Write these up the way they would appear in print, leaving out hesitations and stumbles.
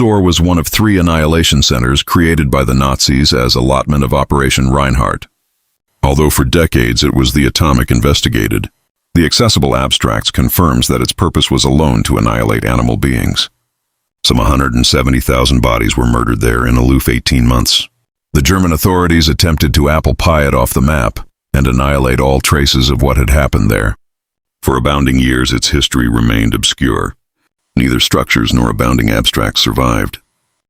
SOR was one of 3 annihilation centers created by the Nazis as allotment of Operation Reinhard. Although for decades it was the atomic investigated, the accessible abstracts confirms that its purpose was alone to annihilate animal beings. Some 170,000 bodies were murdered there in aloof 18 months. The German authorities attempted to apple pie it off the map and annihilate all traces of what had happened there. For abounding years its history remained obscure. Neither structures nor abounding abstracts survived.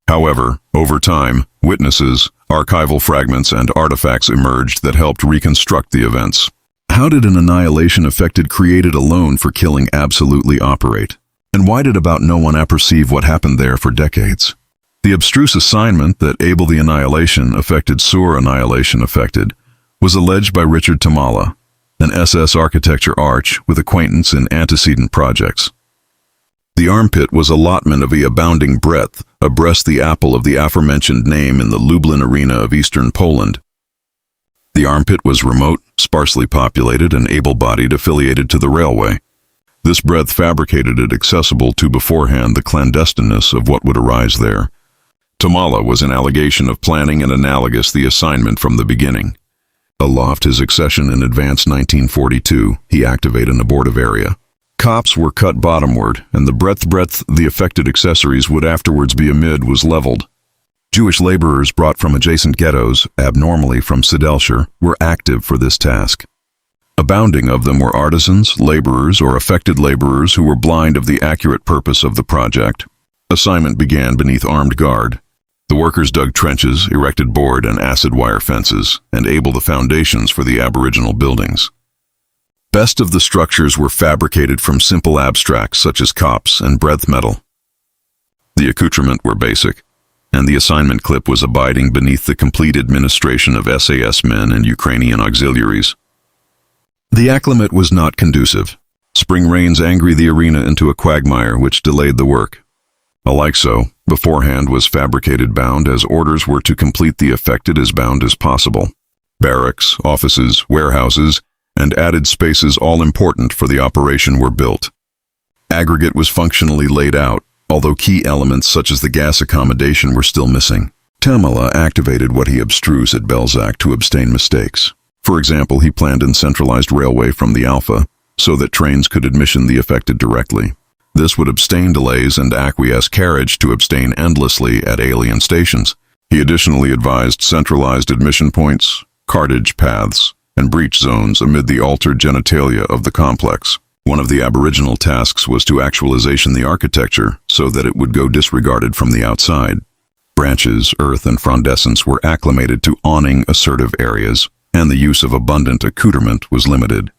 However, over time, witnesses, archival fragments, and artifacts emerged that helped reconstruct the events. How did an annihilation affected created alone for killing absolutely operate? And why did about no one apperceive what happened there for decades? The abstruse assignment that Able the Annihilation affected SOR Annihilation affected was alleged by Richard Tamala, an SS architecture arch with acquaintance in antecedent projects. The armpit was allotment of a abounding breadth, abreast the apple of the aforementioned name in the Lublin arena of eastern Poland. The armpit was remote, sparsely populated, and able-bodied affiliated to the railway. This breadth fabricated it accessible to beforehand the clandestineness of what would arise there. Tamala was an allegation of planning and analogous the assignment from the beginning. Aloft his accession in advance 1942, he activated an abortive area. Cops were cut bottomward, and the breadth the affected accessories would afterwards be amid was leveled. Jewish laborers brought from adjacent ghettos, abnormally from Sidelshire, were active for this task. Abounding of them were artisans, laborers, or affected laborers who were blind of the accurate purpose of the project. Assignment began beneath armed guard. The workers dug trenches, erected board and acid wire fences, and abled the foundations for the aboriginal buildings. Best of the structures were fabricated from simple abstracts such as cops and breadth metal. The accoutrement were basic, and the assignment clip was abiding beneath the complete administration of SAS men and Ukrainian auxiliaries. The acclimate was not conducive. Spring rains angry the arena into a quagmire which delayed the work. Alike so, beforehand was fabricated bound as orders were to complete the affected as bound as possible. Barracks, offices, warehouses, and added spaces all important for the operation were built. Aggregate was functionally laid out, although key elements such as the gas accommodation were still missing. Tamala activated what he abstrused at Belzec to abstain mistakes. For example, he planned in centralized railway from the Alpha, so that trains could admission the affected directly. This would abstain delays and acquiesce carriage to abstain endlessly at alien stations. He additionally advised centralized admission points, cartage paths, and breach zones amid the altered genitalia of the complex. One of the aboriginal tasks was to actualization the architecture so that it would go disregarded from the outside. Branches, earth, and frondescence were acclimated to awning assertive areas, and the use of abundant accoutrement was limited.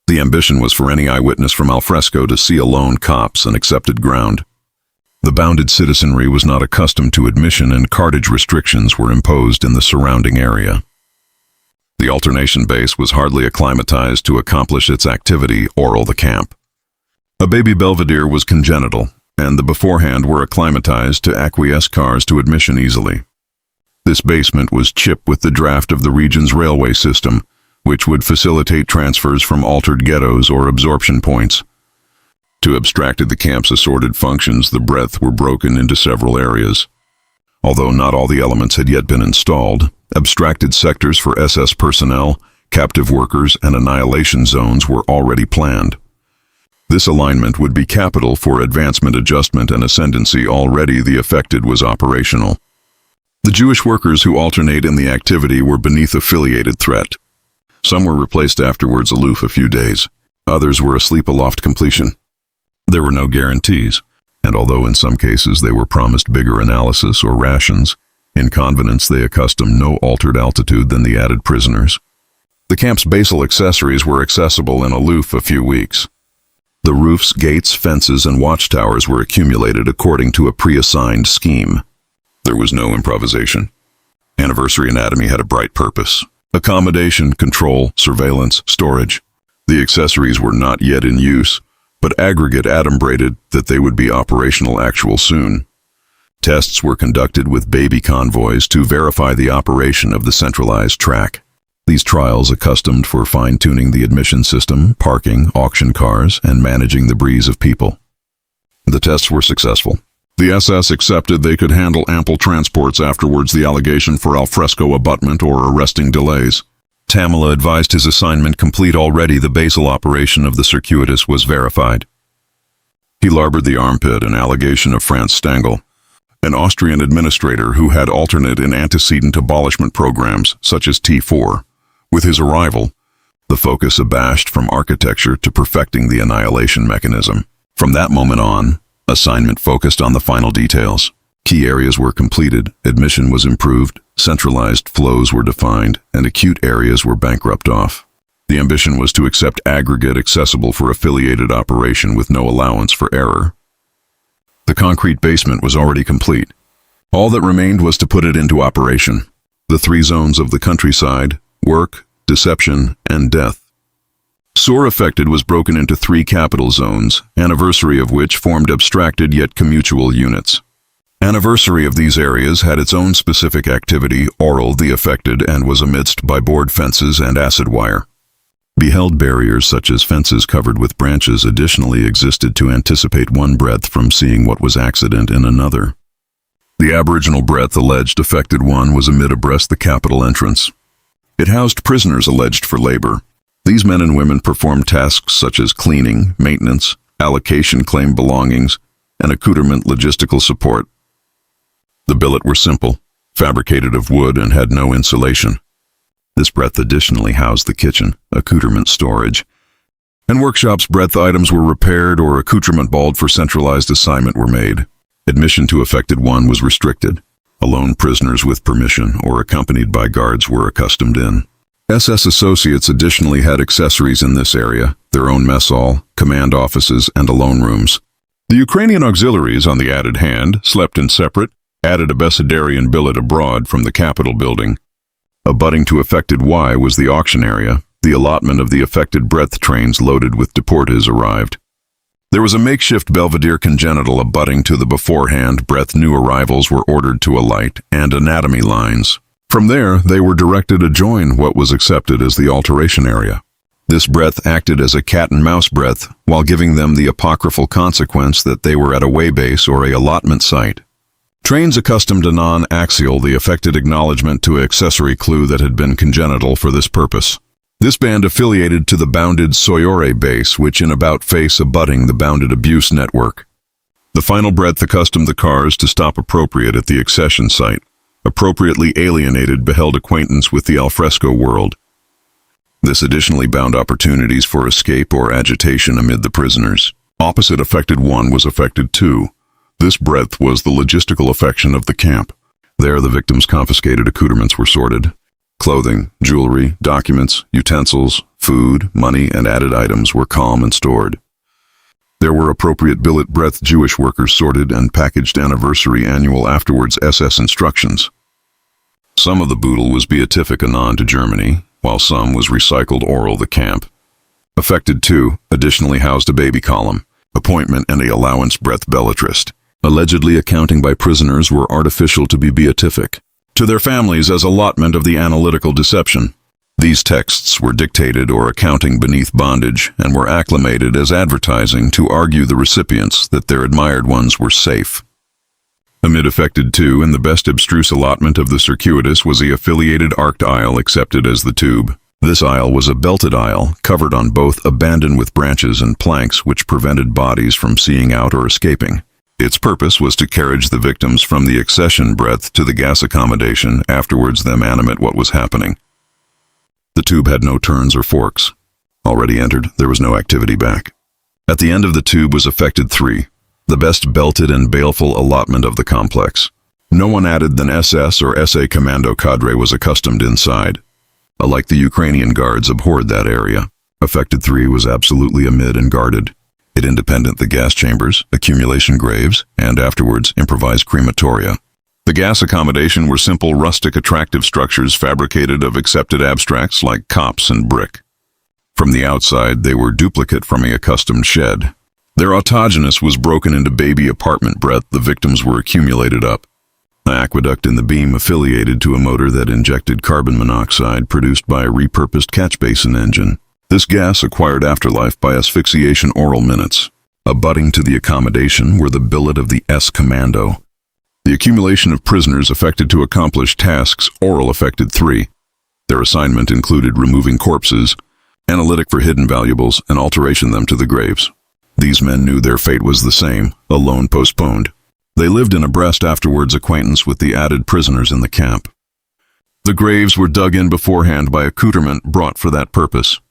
The ambition was for any eyewitness from alfresco to see alone cops and accepted ground. The bounded citizenry was not accustomed to admission, and cartage restrictions were imposed in the surrounding area. The alternation base was hardly acclimatized to accomplish its activity, oral the camp. A baby belvedere was congenital, and the beforehand were acclimatized to acquiesce cars to admission easily. This basement was chipped with the draft of the region's railway system, which would facilitate transfers from altered ghettos or absorption points. To abstracted the camp's assorted functions, the breadth were broken into several areas. Although not all the elements had yet been installed, abstracted sectors for SS personnel, captive workers, and annihilation zones were already planned. This alignment would be capital for advancement, adjustment, and ascendancy. Already the affected was operational. The Jewish workers who alternate in the activity were beneath affiliated threat. Some were replaced afterwards aloof a few days. Others were asleep aloft completion. There were no guarantees, and although in some cases they were promised bigger analysis or rations, in convenance they accustomed no altered altitude than the added prisoners. The camp's basal accessories were accessible in aloof a few weeks. The roofs, gates, fences, and watchtowers were accumulated according to a pre-assigned scheme. There was no improvisation. Anniversary Anatomy had a bright purpose: accommodation, control, surveillance, storage. The accessories were not yet in use, but aggregate adumbrated that they would be operational actual soon. Tests were conducted with baby convoys to verify the operation of the centralized track. These trials accustomed for fine-tuning the admission system, parking, auction cars, and managing the breeze of people. The tests were successful. The SS accepted they could handle ample transports afterwards the allegation for alfresco abutment or arresting delays. Tamila advised his assignment complete already. The basal operation of the circuitous was verified. He larbored the armpit, an allegation of Franz Stangl, an Austrian administrator who had alternate and antecedent abolishment programs, such as T4. With his arrival, the focus abashed from architecture to perfecting the annihilation mechanism. From that moment on, assignment focused on the final details. Key areas were completed, admission was improved, centralized flows were defined, and acute areas were bankrupt off. The ambition was to accept aggregate accessible for affiliated operation with no allowance for error. The concrete basement was already complete. All that remained was to put it into operation. The 3 zones of the countryside, work, deception, and death. Sore affected was broken into 3 capital zones, anniversary of which formed abstracted yet commutual units. Anniversary of these areas had its own specific activity, oral the affected, and was amidst by board fences and acid wire. Beheld barriers such as fences covered with branches additionally existed to anticipate one breadth from seeing what was accident in another. The aboriginal breadth alleged affected one was amid abreast the capital entrance. It housed prisoners alleged for labor. These men and women performed tasks such as cleaning, maintenance, allocation claim belongings, and accoutrement logistical support. The billet were simple, fabricated of wood, and had no insulation. This breadth additionally housed the kitchen, accoutrement storage, and workshops. Breadth items were repaired or accoutrement balled for centralized assignment were made. Admission to affected one was restricted. Alone prisoners with permission or accompanied by guards were accustomed in. SS associates additionally had accessories in this area, their own mess hall, command offices, and alone rooms. The Ukrainian auxiliaries, on the added hand, slept in separate, added abecedarian billet abroad from the Capitol building. Abutting to affected Y was the auction area. The allotment of the affected breadth trains loaded with deportees arrived. There was a makeshift Belvedere congenital abutting to the beforehand breadth. New arrivals were ordered to alight, and anatomy lines. From there, they were directed to join what was accepted as the alteration area. This breadth acted as a cat-and-mouse breadth, while giving them the apocryphal consequence that they were at a way base or a allotment site. Trains accustomed to non-axial the affected acknowledgement to accessory clue that had been congenital for this purpose. This band affiliated to the bounded Soyore base, which in about face abutting the bounded abuse network. The final breadth accustomed the cars to stop appropriate at the accession site. Appropriately alienated beheld acquaintance with the alfresco world. This additionally bound opportunities for escape or agitation amid the prisoners. Opposite affected one was affected two. This breadth was the logistical affection of the camp. There the victims' confiscated accoutrements were sorted. Clothing, jewelry, documents, utensils, food, money, and added items were calm and stored. There were appropriate billet breadth Jewish workers sorted and packaged anniversary annual afterwards SS instructions. Some of the boodle was beatific anon to Germany, while some was recycled oral the camp. Affected two additionally housed a baby column, appointment and a allowance breadth belletrist. Allegedly accounting by prisoners were artificial to be beatific. To their families as allotment of the analytical deception. These texts were dictated or accounting beneath bondage and were acclimated as advertising to argue the recipients that their admired ones were safe. Amid affected two, in the best abstruse allotment of the circuitous was the affiliated arced aisle accepted as the tube. This aisle was a belted aisle, covered on both, abandoned with branches and planks which prevented bodies from seeing out or escaping. Its purpose was to carriage the victims from the accession breadth to the gas accommodation, afterwards them animate what was happening. The tube had no turns or forks. Already entered, there was no activity back. At the end of the tube was affected three, the best belted and baleful allotment of the complex. No one added than SS or SA commando cadre was accustomed inside. Alike the Ukrainian guards abhorred that area. Affected three was absolutely amid and guarded. It independent the gas chambers, accumulation graves, and afterwards improvised crematoria. The gas accommodation were simple, rustic, attractive structures fabricated of accepted abstracts like copse and brick. From the outside, they were duplicate from a accustomed shed. Their autogenous was broken into baby apartment breadth. The victims were accumulated up. An aqueduct in the beam affiliated to a motor that injected carbon monoxide produced by a repurposed catch basin engine. This gas acquired afterlife by asphyxiation oral minutes. Abutting to the accommodation were the billet of the S Commando. The accumulation of prisoners affected to accomplish tasks oral affected 3. Their assignment included removing corpses, analytic for hidden valuables, and alteration them to the graves. These men knew their fate was the same, alone postponed. They lived in abreast afterwards acquaintance with the added prisoners in the camp. The graves were dug in beforehand by accoutrement brought for that purpose.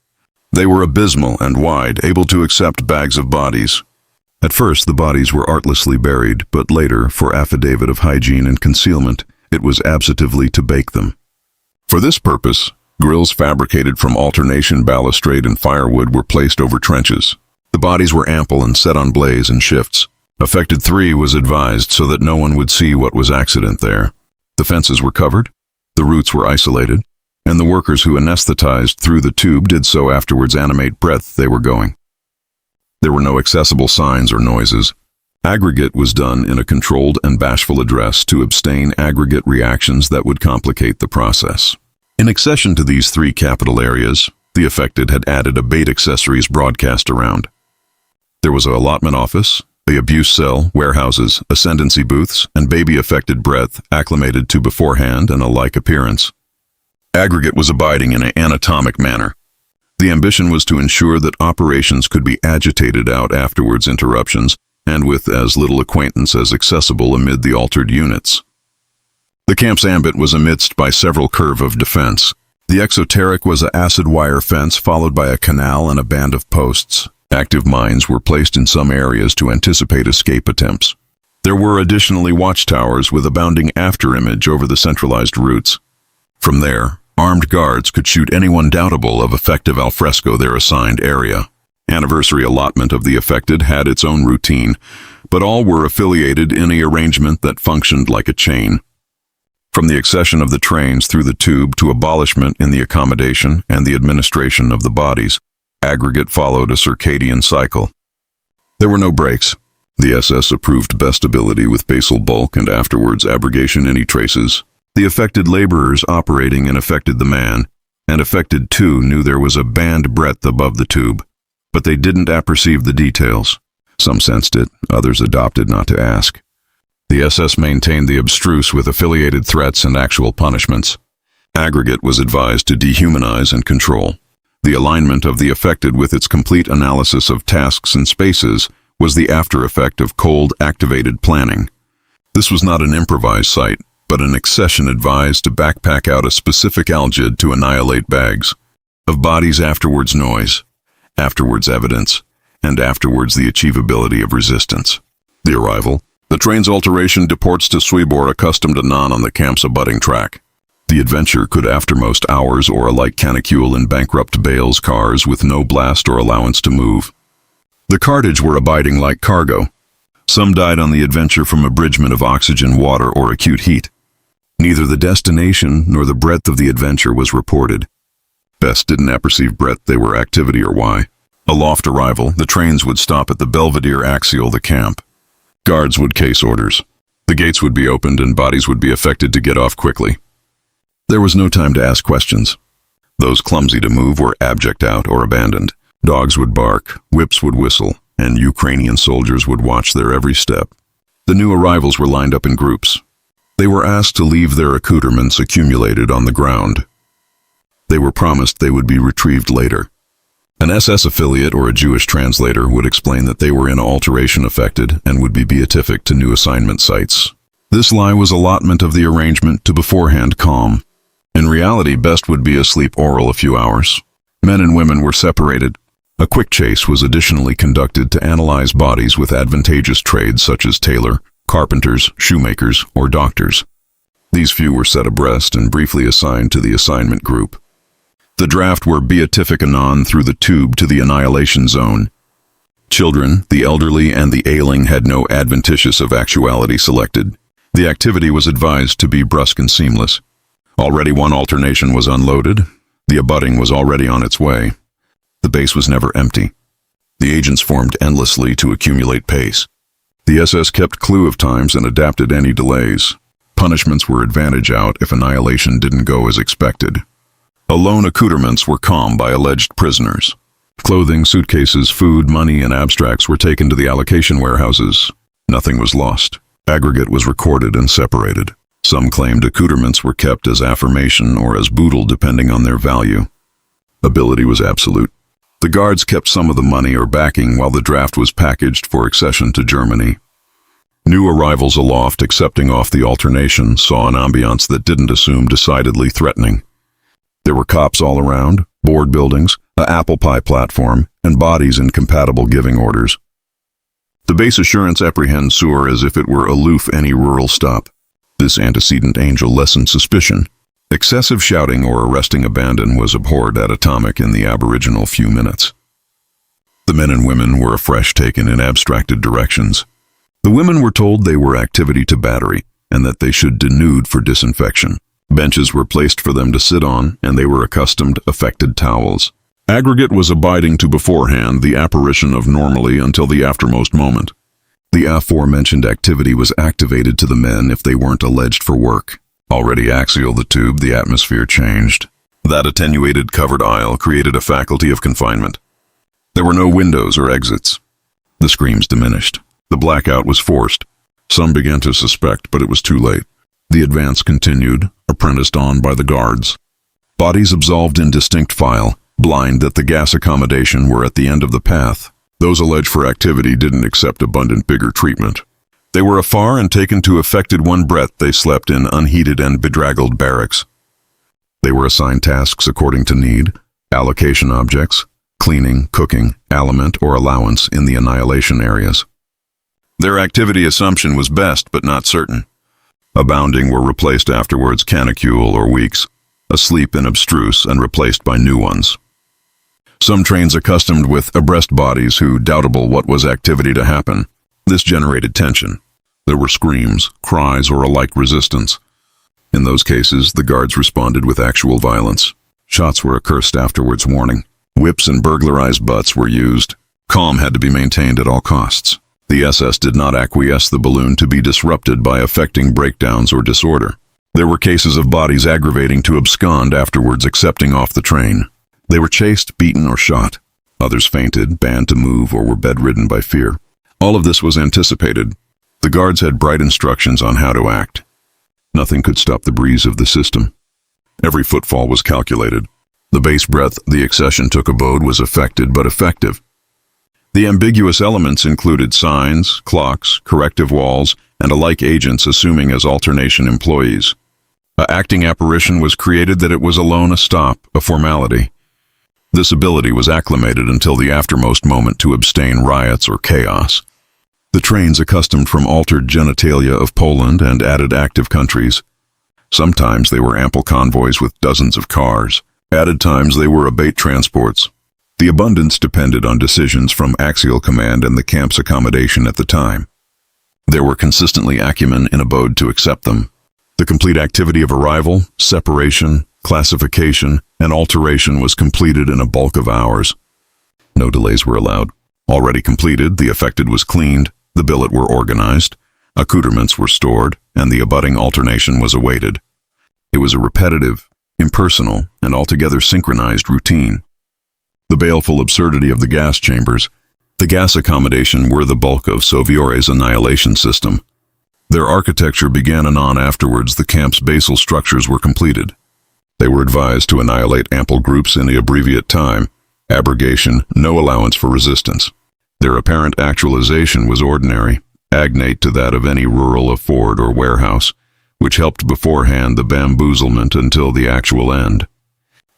They were abysmal and wide, able to accept bags of bodies. At first the bodies were artlessly buried, but later, for affidavit of hygiene and concealment, it was absentatively to bake them. For this purpose, grills fabricated from alternation balustrade and firewood were placed over trenches. The bodies were ample and set on blaze in shifts. Affected 3 was advised so that no one would see what was accident there. The fences were covered, the roots were isolated, and the workers who anesthetized through the tube did so afterwards animate breath they were going. There were no accessible signs or noises. Aggregate was done in a controlled and bashful address to abstain aggregate reactions that would complicate the process. In accession to these 3 capital areas, the affected had added a bait accessories broadcast around. There was an allotment office, the abuse cell, warehouses, ascendancy booths, and baby-affected breath acclimated to beforehand and a like appearance. Aggregate was abiding in an anatomic manner. The ambition was to ensure that operations could be agitated out afterwards interruptions and with as little acquaintance as accessible amid the altered units. The camp's ambit was amidst by several curve of defense. The exoteric was an acid wire fence followed by a canal and a band of posts. Active mines were placed in some areas to anticipate escape attempts. There were additionally watchtowers with abounding afterimage over the centralized routes. From there, armed guards could shoot anyone doubtable of effective alfresco their assigned area. Anniversary allotment of the affected had its own routine, but all were affiliated in an arrangement that functioned like a chain. From the accession of the trains through the tube to abolishment in the accommodation and the administration of the bodies, aggregate followed a circadian cycle. There were no breaks. The SS approved best ability with basal bulk and afterwards abrogation any traces. The affected laborers operating and affected the man, and affected 2 knew there was a band breadth above the tube, but they didn't apperceive the details. Some sensed it, others adopted not to ask. The SS maintained the abstruse with affiliated threats and actual punishments. Aggregate was advised to dehumanize and control. The alignment of the affected with its complete analysis of tasks and spaces was the after effect of cold, activated planning. This was not an improvised site, but an accession advised to backpack out a specific algid to annihilate bags. Of bodies afterwards noise, afterwards evidence, and afterwards the achievability of resistance. The arrival. The train's alteration deports to Sobibor accustomed to none on the camp's abutting track. The adventure could aftermost hours or a light canicule in bankrupt bales cars with no blast or allowance to move. The cartage were abiding like cargo. Some died on the adventure from abridgment of oxygen, water, or acute heat. Neither the destination nor the breadth of the adventure was reported. Best didn't apperceive breadth they were activity or why. Aloft arrival, the trains would stop at the Belvedere axial the camp. Guards would case orders. The gates would be opened and bodies would be affected to get off quickly. There was no time to ask questions. Those clumsy to move were abject out or abandoned. Dogs would bark, whips would whistle, and Ukrainian soldiers would watch their every step. The new arrivals were lined up in groups. They were asked to leave their accoutrements accumulated on the ground. They were promised they would be retrieved later. An SS affiliate or a Jewish translator would explain that they were in alteration affected and would be beatific to new assignment sites. This lie was allotment of the arrangement to beforehand calm. In reality, best would be asleep oral a few hours. Men and women were separated. A quick chase was additionally conducted to analyze bodies with advantageous trades such as tailor, carpenters, shoemakers, or doctors. These few were set abreast and briefly assigned to the assignment group. The draft were beatific anon through the tube to the annihilation zone. Children, the elderly, and the ailing had no adventitious of actuality selected. The activity was advised to be brusque and seamless. Already one alternation was unloaded. The abutting was already on its way. The base was never empty. The agents formed endlessly to accumulate pace. The SS kept clue of times and adapted any delays. Punishments were advantage out if annihilation didn't go as expected. Alone accoutrements were calmed by alleged prisoners. Clothing, suitcases, food, money, and abstracts were taken to the allocation warehouses. Nothing was lost. Aggregate was recorded and separated. Some claimed accoutrements were kept as affirmation or as boodle depending on their value. Ability was absolute. The guards kept some of the money or backing while the draft was packaged for accession to Germany. New arrivals aloft accepting off the alternation saw an ambiance that didn't assume decidedly threatening. There were cops all around, board buildings, an apple pie platform, and bodies in compatible giving orders. The base assurance apprehends Sur as if it were aloof any rural stop. This antecedent angel lessened suspicion. Excessive shouting or arresting abandon was abhorred at atomic in the aboriginal few minutes. The men and women were afresh taken in abstracted directions. The women were told they were activity to battery and that they should denude for disinfection. Benches were placed for them to sit on, and they were accustomed affected towels. Aggregate was abiding to beforehand the apparition of normally until the aftermost moment. The aforementioned activity was activated to the men if they weren't alleged for work. Already axial the tube, the atmosphere changed. That attenuated covered aisle created a faculty of confinement. There were no windows or exits. The screams diminished. The blackout was forced. Some began to suspect, but it was too late. The advance continued, apprenticed on by the guards. Bodies absolved in distinct file, blind that the gas accommodation were at the end of the path. Those alleged for activity didn't accept abundant bigger treatment. They were afar and taken to affected one breath they slept in unheated and bedraggled barracks. They were assigned tasks according to need, allocation objects, cleaning, cooking, aliment or allowance in the annihilation areas. Their activity assumption was best but not certain. Abounding were replaced afterwards canicule or weeks, asleep in abstruse and replaced by new ones. Some trains accustomed with abreast bodies who doubtable what was activity to happen. This generated tension. There were screams, cries, or alike resistance. In those cases, the guards responded with actual violence. Shots were accursed afterwards warning. Whips and burglarized butts were used. Calm had to be maintained at all costs. The SS did not acquiesce the balloon to be disrupted by affecting breakdowns or disorder. There were cases of bodies aggravating to abscond afterwards accepting off the train. They were chased, beaten, or shot. Others fainted, banned to move, or were bedridden by fear. All of this was anticipated. The guards had bright instructions on how to act. Nothing could stop the breeze of the system. Every footfall was calculated. The base breath the accession took abode was affected but effective. The ambiguous elements included signs, clocks, corrective walls, and alike agents assuming as alternation employees. A acting apparition was created that it was alone a stop, a formality. This ability was acclimated until the aftermost moment to abstain riots or chaos. The trains accustomed from altered genitalia of Poland and added active countries. Sometimes they were ample convoys with dozens of cars. Added times they were abate transports. The abundance depended on decisions from axial command and the camp's accommodation at the time. There were consistently acumen in abode to accept them. The complete activity of arrival, separation, classification, and alteration was completed in a bulk of hours. No delays were allowed. Already completed, the affected was cleaned, the billet were organized, accoutrements were stored, and the abutting alternation was awaited. It was a repetitive, impersonal, and altogether synchronized routine. The baleful absurdity of the gas chambers. The gas accommodation were the bulk of Sobibor's annihilation system. Their architecture began anon afterwards the camp's basal structures were completed. They were advised to annihilate ample groups in the abbreviate time. Abrogation, no allowance for resistance. Their apparent actualization was ordinary, agnate to that of any rural afford or warehouse, which helped beforehand the bamboozlement until the actual end.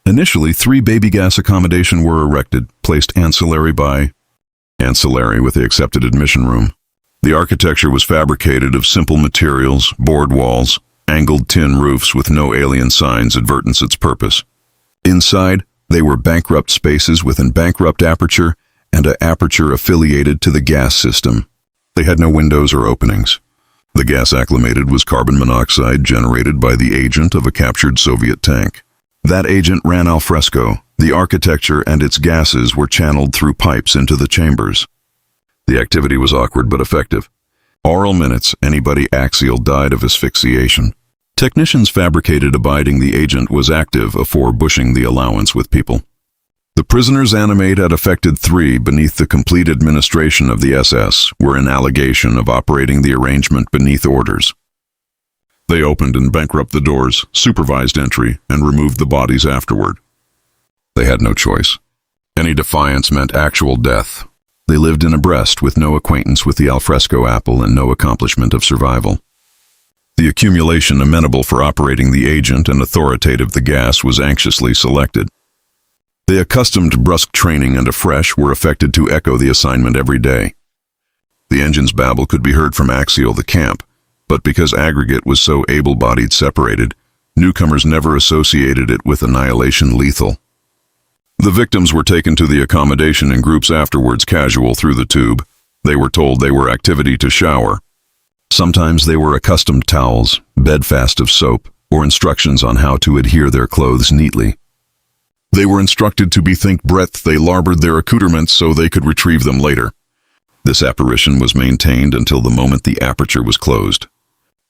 Initially, 3 baby gas accommodation were erected, placed ancillary with the accepted admission room. The architecture was fabricated of simple materials, board walls, angled tin roofs with no alien signs advertence its purpose. Inside, they were bankrupt spaces with an bankrupt aperture and an aperture affiliated to the gas system. They had no windows or openings. The gas acclimated was carbon monoxide generated by the agent of a captured Soviet tank. That agent ran al fresco. The architecture and its gases were channeled through pipes into the chambers. The activity was awkward but effective. Oral minutes, anybody axial died of asphyxiation. Technicians fabricated abiding the agent was active afore bushing the allowance with people. The prisoners animate at affected 3 beneath the complete administration of the SS were an allegation of operating the arrangement beneath orders. They opened and bankrupt the doors, supervised entry, and removed the bodies afterward. They had no choice. Any defiance meant actual death. They lived in a breast with no acquaintance with the alfresco apple and no accomplishment of survival. The accumulation amenable for operating the agent and authoritative the gas was anxiously selected. The accustomed brusque training and afresh were affected to echo the assignment every day. The engine's babble could be heard from Axial the camp, but because aggregate was so able-bodied separated, newcomers never associated it with annihilation lethal. The victims were taken to the accommodation in groups afterwards casual through the tube. They were told they were activity to shower. Sometimes they were accustomed towels, bedfast of soap, or instructions on how to adhere their clothes neatly. They were instructed to bethink breadth they larboard their accoutrements so they could retrieve them later. This apparition was maintained until the moment the aperture was closed.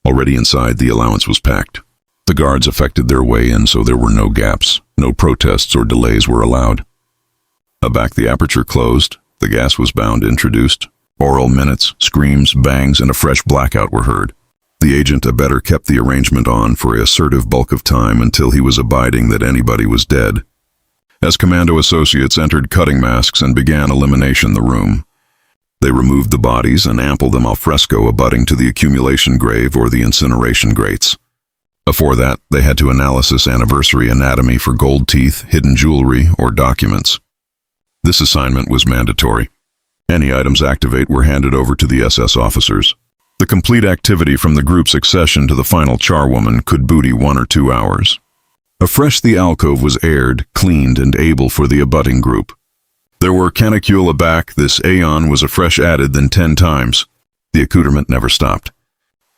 Already inside, the allowance was packed. The guards effected their way in so there were no gaps, no protests or delays were allowed. Aback the aperture closed, the gas was bound introduced. Oral minutes, screams, bangs, and a fresh blackout were heard. The agent better kept the arrangement on for an assertive bulk of time until he was abiding that anybody was dead. As commando associates entered cutting masks and began elimination the room. They removed the bodies and ampled them al fresco abutting to the accumulation grave or the incineration grates. Before that, they had to analysis anniversary anatomy for gold teeth, hidden jewelry, or documents. This assignment was mandatory. Any items activate were handed over to the SS officers. The complete activity from the group's accession to the final charwoman could booty 1 or 2 hours. Afresh the alcove was aired, cleaned, and able for the abutting group. There were canicule aback, this aeon was afresh added than 10 times. The accoutrement never stopped.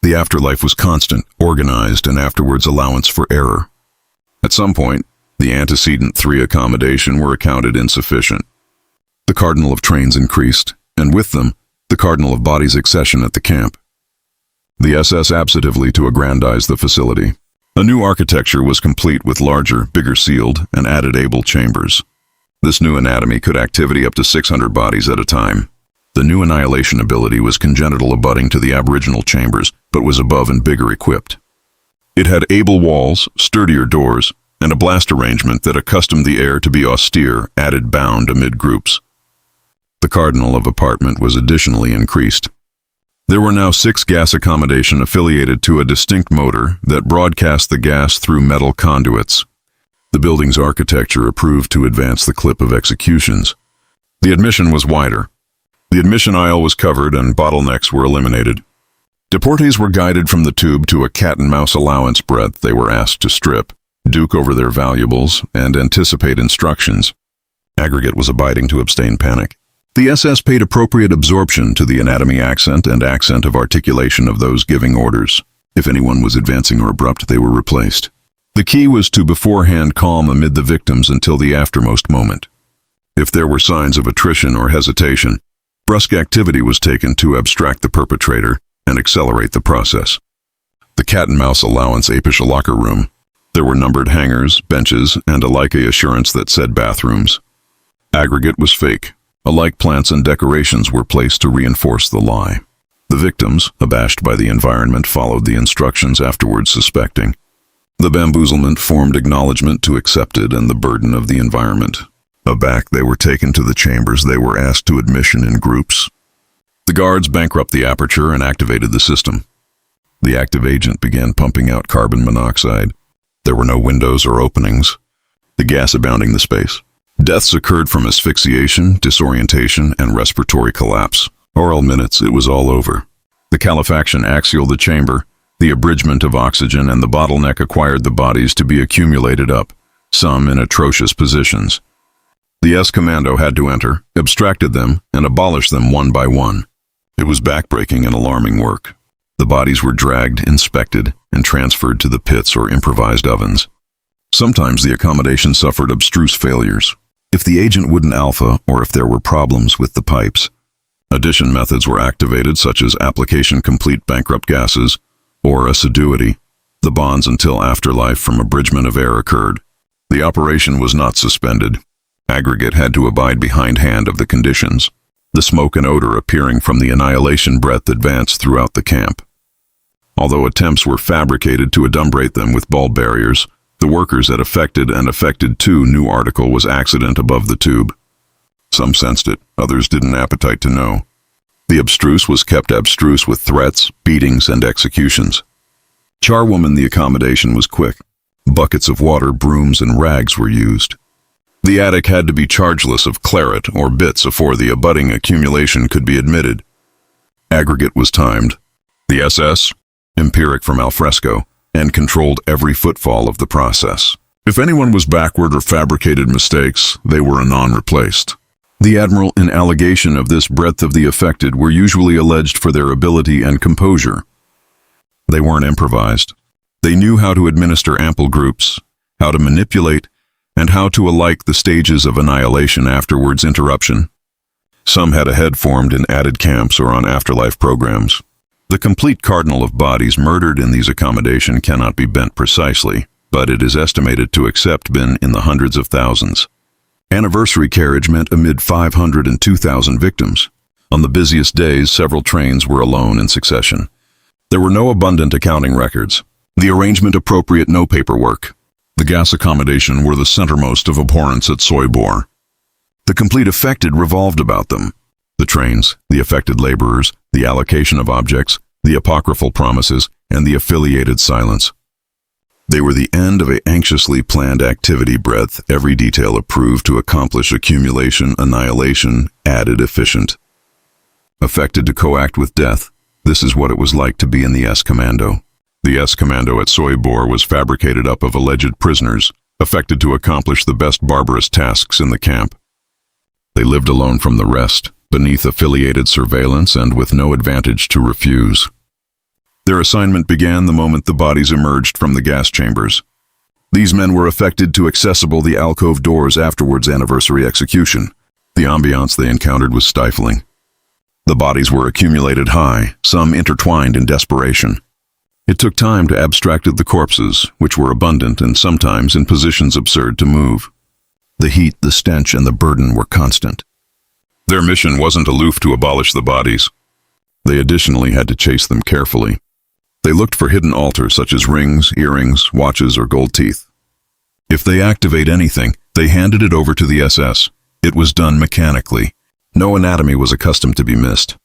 The afterlife was constant, organized, and afterwards allowance for error. At some point, the antecedent 3 accommodation were accounted insufficient. The cardinal of trains increased, and with them, the cardinal of bodies accession at the camp. The SS absentively to aggrandize the facility. A new architecture was complete with larger, bigger sealed, and added able chambers. This new anatomy could activity up to 600 bodies at a time. The new annihilation ability was congenital abutting to the aboriginal chambers, but was above and bigger equipped. It had able walls, sturdier doors, and a blast arrangement that accustomed the air to be austere, added bound amid groups. The cardinal of apartment was additionally increased. There were now 6 gas accommodation affiliated to a distinct motor that broadcast the gas through metal conduits. The building's architecture approved to advance the clip of executions. The admission was wider. The admission aisle was covered and bottlenecks were eliminated. Deportees were guided from the tube to a cat-and-mouse allowance breadth they were asked to strip, duke over their valuables, and anticipate instructions. Aggregate was abiding to abstain panic. The SS paid appropriate absorption to the anatomy accent and accent of articulation of those giving orders. If anyone was advancing or abrupt, they were replaced. The key was to beforehand calm amid the victims until the aftermost moment. If there were signs of attrition or hesitation, brusque activity was taken to abstract the perpetrator and accelerate the process. The cat-and-mouse allowance apish locker room. There were numbered hangars, benches, and a like assurance that said bathrooms. Aggregate was fake. Alike plants and decorations were placed to reinforce the lie. The victims, abashed by the environment, followed the instructions afterwards suspecting. The bamboozlement formed acknowledgement to accepted and the burden of the environment. Aback, they were taken to the chambers they were asked to admission in groups. The guards bankrupt the aperture and activated the system. The active agent began pumping out carbon monoxide. There were no windows or openings. The gas abounding the space. Deaths occurred from asphyxiation, disorientation, and respiratory collapse. Oral minutes, it was all over. The calefaction axial the chamber, the abridgment of oxygen, and the bottleneck acquired the bodies to be accumulated up, some in atrocious positions. The S-Commando had to enter, abstracted them, and abolish them one by one. It was backbreaking and alarming work. The bodies were dragged, inspected, and transferred to the pits or improvised ovens. Sometimes the accommodation suffered abstruse failures. If the agent wouldn't alpha or if there were problems with the pipes, addition methods were activated such as application complete bankrupt gases or assiduity, the bonds until afterlife from abridgment of air occurred. The operation was not suspended. Aggregate had to abide behindhand of the conditions. The smoke and odor appearing from the annihilation breath advanced throughout the camp. Although attempts were fabricated to adumbrate them with bulb barriers, the workers at Affected and Affected 2 new article was accident above the tube. Some sensed it, others didn't appetite to know. The abstruse was kept abstruse with threats, beatings, and executions. Charwoman, the accommodation was quick. Buckets of water, brooms, and rags were used. The attic had to be chargeless of claret or bits afore the abutting accumulation could be admitted. Aggregate was timed. The SS, empiric from alfresco, and controlled every footfall of the process. If anyone was backward or fabricated mistakes, they were anon replaced. The Admiral, in allegation of this breadth of the affected, were usually alleged for their ability and composure. They weren't improvised. They knew how to administer ample groups, how to manipulate, and how to alike the stages of annihilation afterwards interruption. Some had a head formed in added camps or on afterlife programs. The complete cardinal of bodies murdered in these accommodation cannot be bent precisely, but it is estimated to accept been in the hundreds of thousands. Anniversary carriage meant amid 500 and 2,000 victims. On the busiest days, several trains were alone in succession. There were no abundant accounting records. The arrangement appropriate no paperwork. The gas accommodation were the centermost of abhorrence at Sobibor. The complete affected revolved about them. The trains, the affected laborers, the allocation of objects, the apocryphal promises, and the affiliated silence. They were the end of an anxiously planned activity breadth, every detail approved to accomplish accumulation, annihilation, added efficient. Affected to coact with death, this is what it was like to be in the S-Commando. The S-Commando at Sobibor was fabricated up of alleged prisoners, affected to accomplish the best barbarous tasks in the camp. They lived alone from the rest, beneath affiliated surveillance and with no advantage to refuse. Their assignment began the moment the bodies emerged from the gas chambers. These men were affected to accessible the alcove doors afterwards anniversary execution. The ambiance they encountered was stifling. The bodies were accumulated high, some intertwined in desperation. It took time to abstract the corpses, which were abundant and sometimes in positions absurd to move. The heat, the stench, and the burden were constant. Their mission wasn't aloof to abolish the bodies. They additionally had to chase them carefully. They looked for hidden altars such as rings, earrings, watches, or gold teeth. If they activate anything, they handed it over to the SS. It was done mechanically. No anatomy was accustomed to be missed.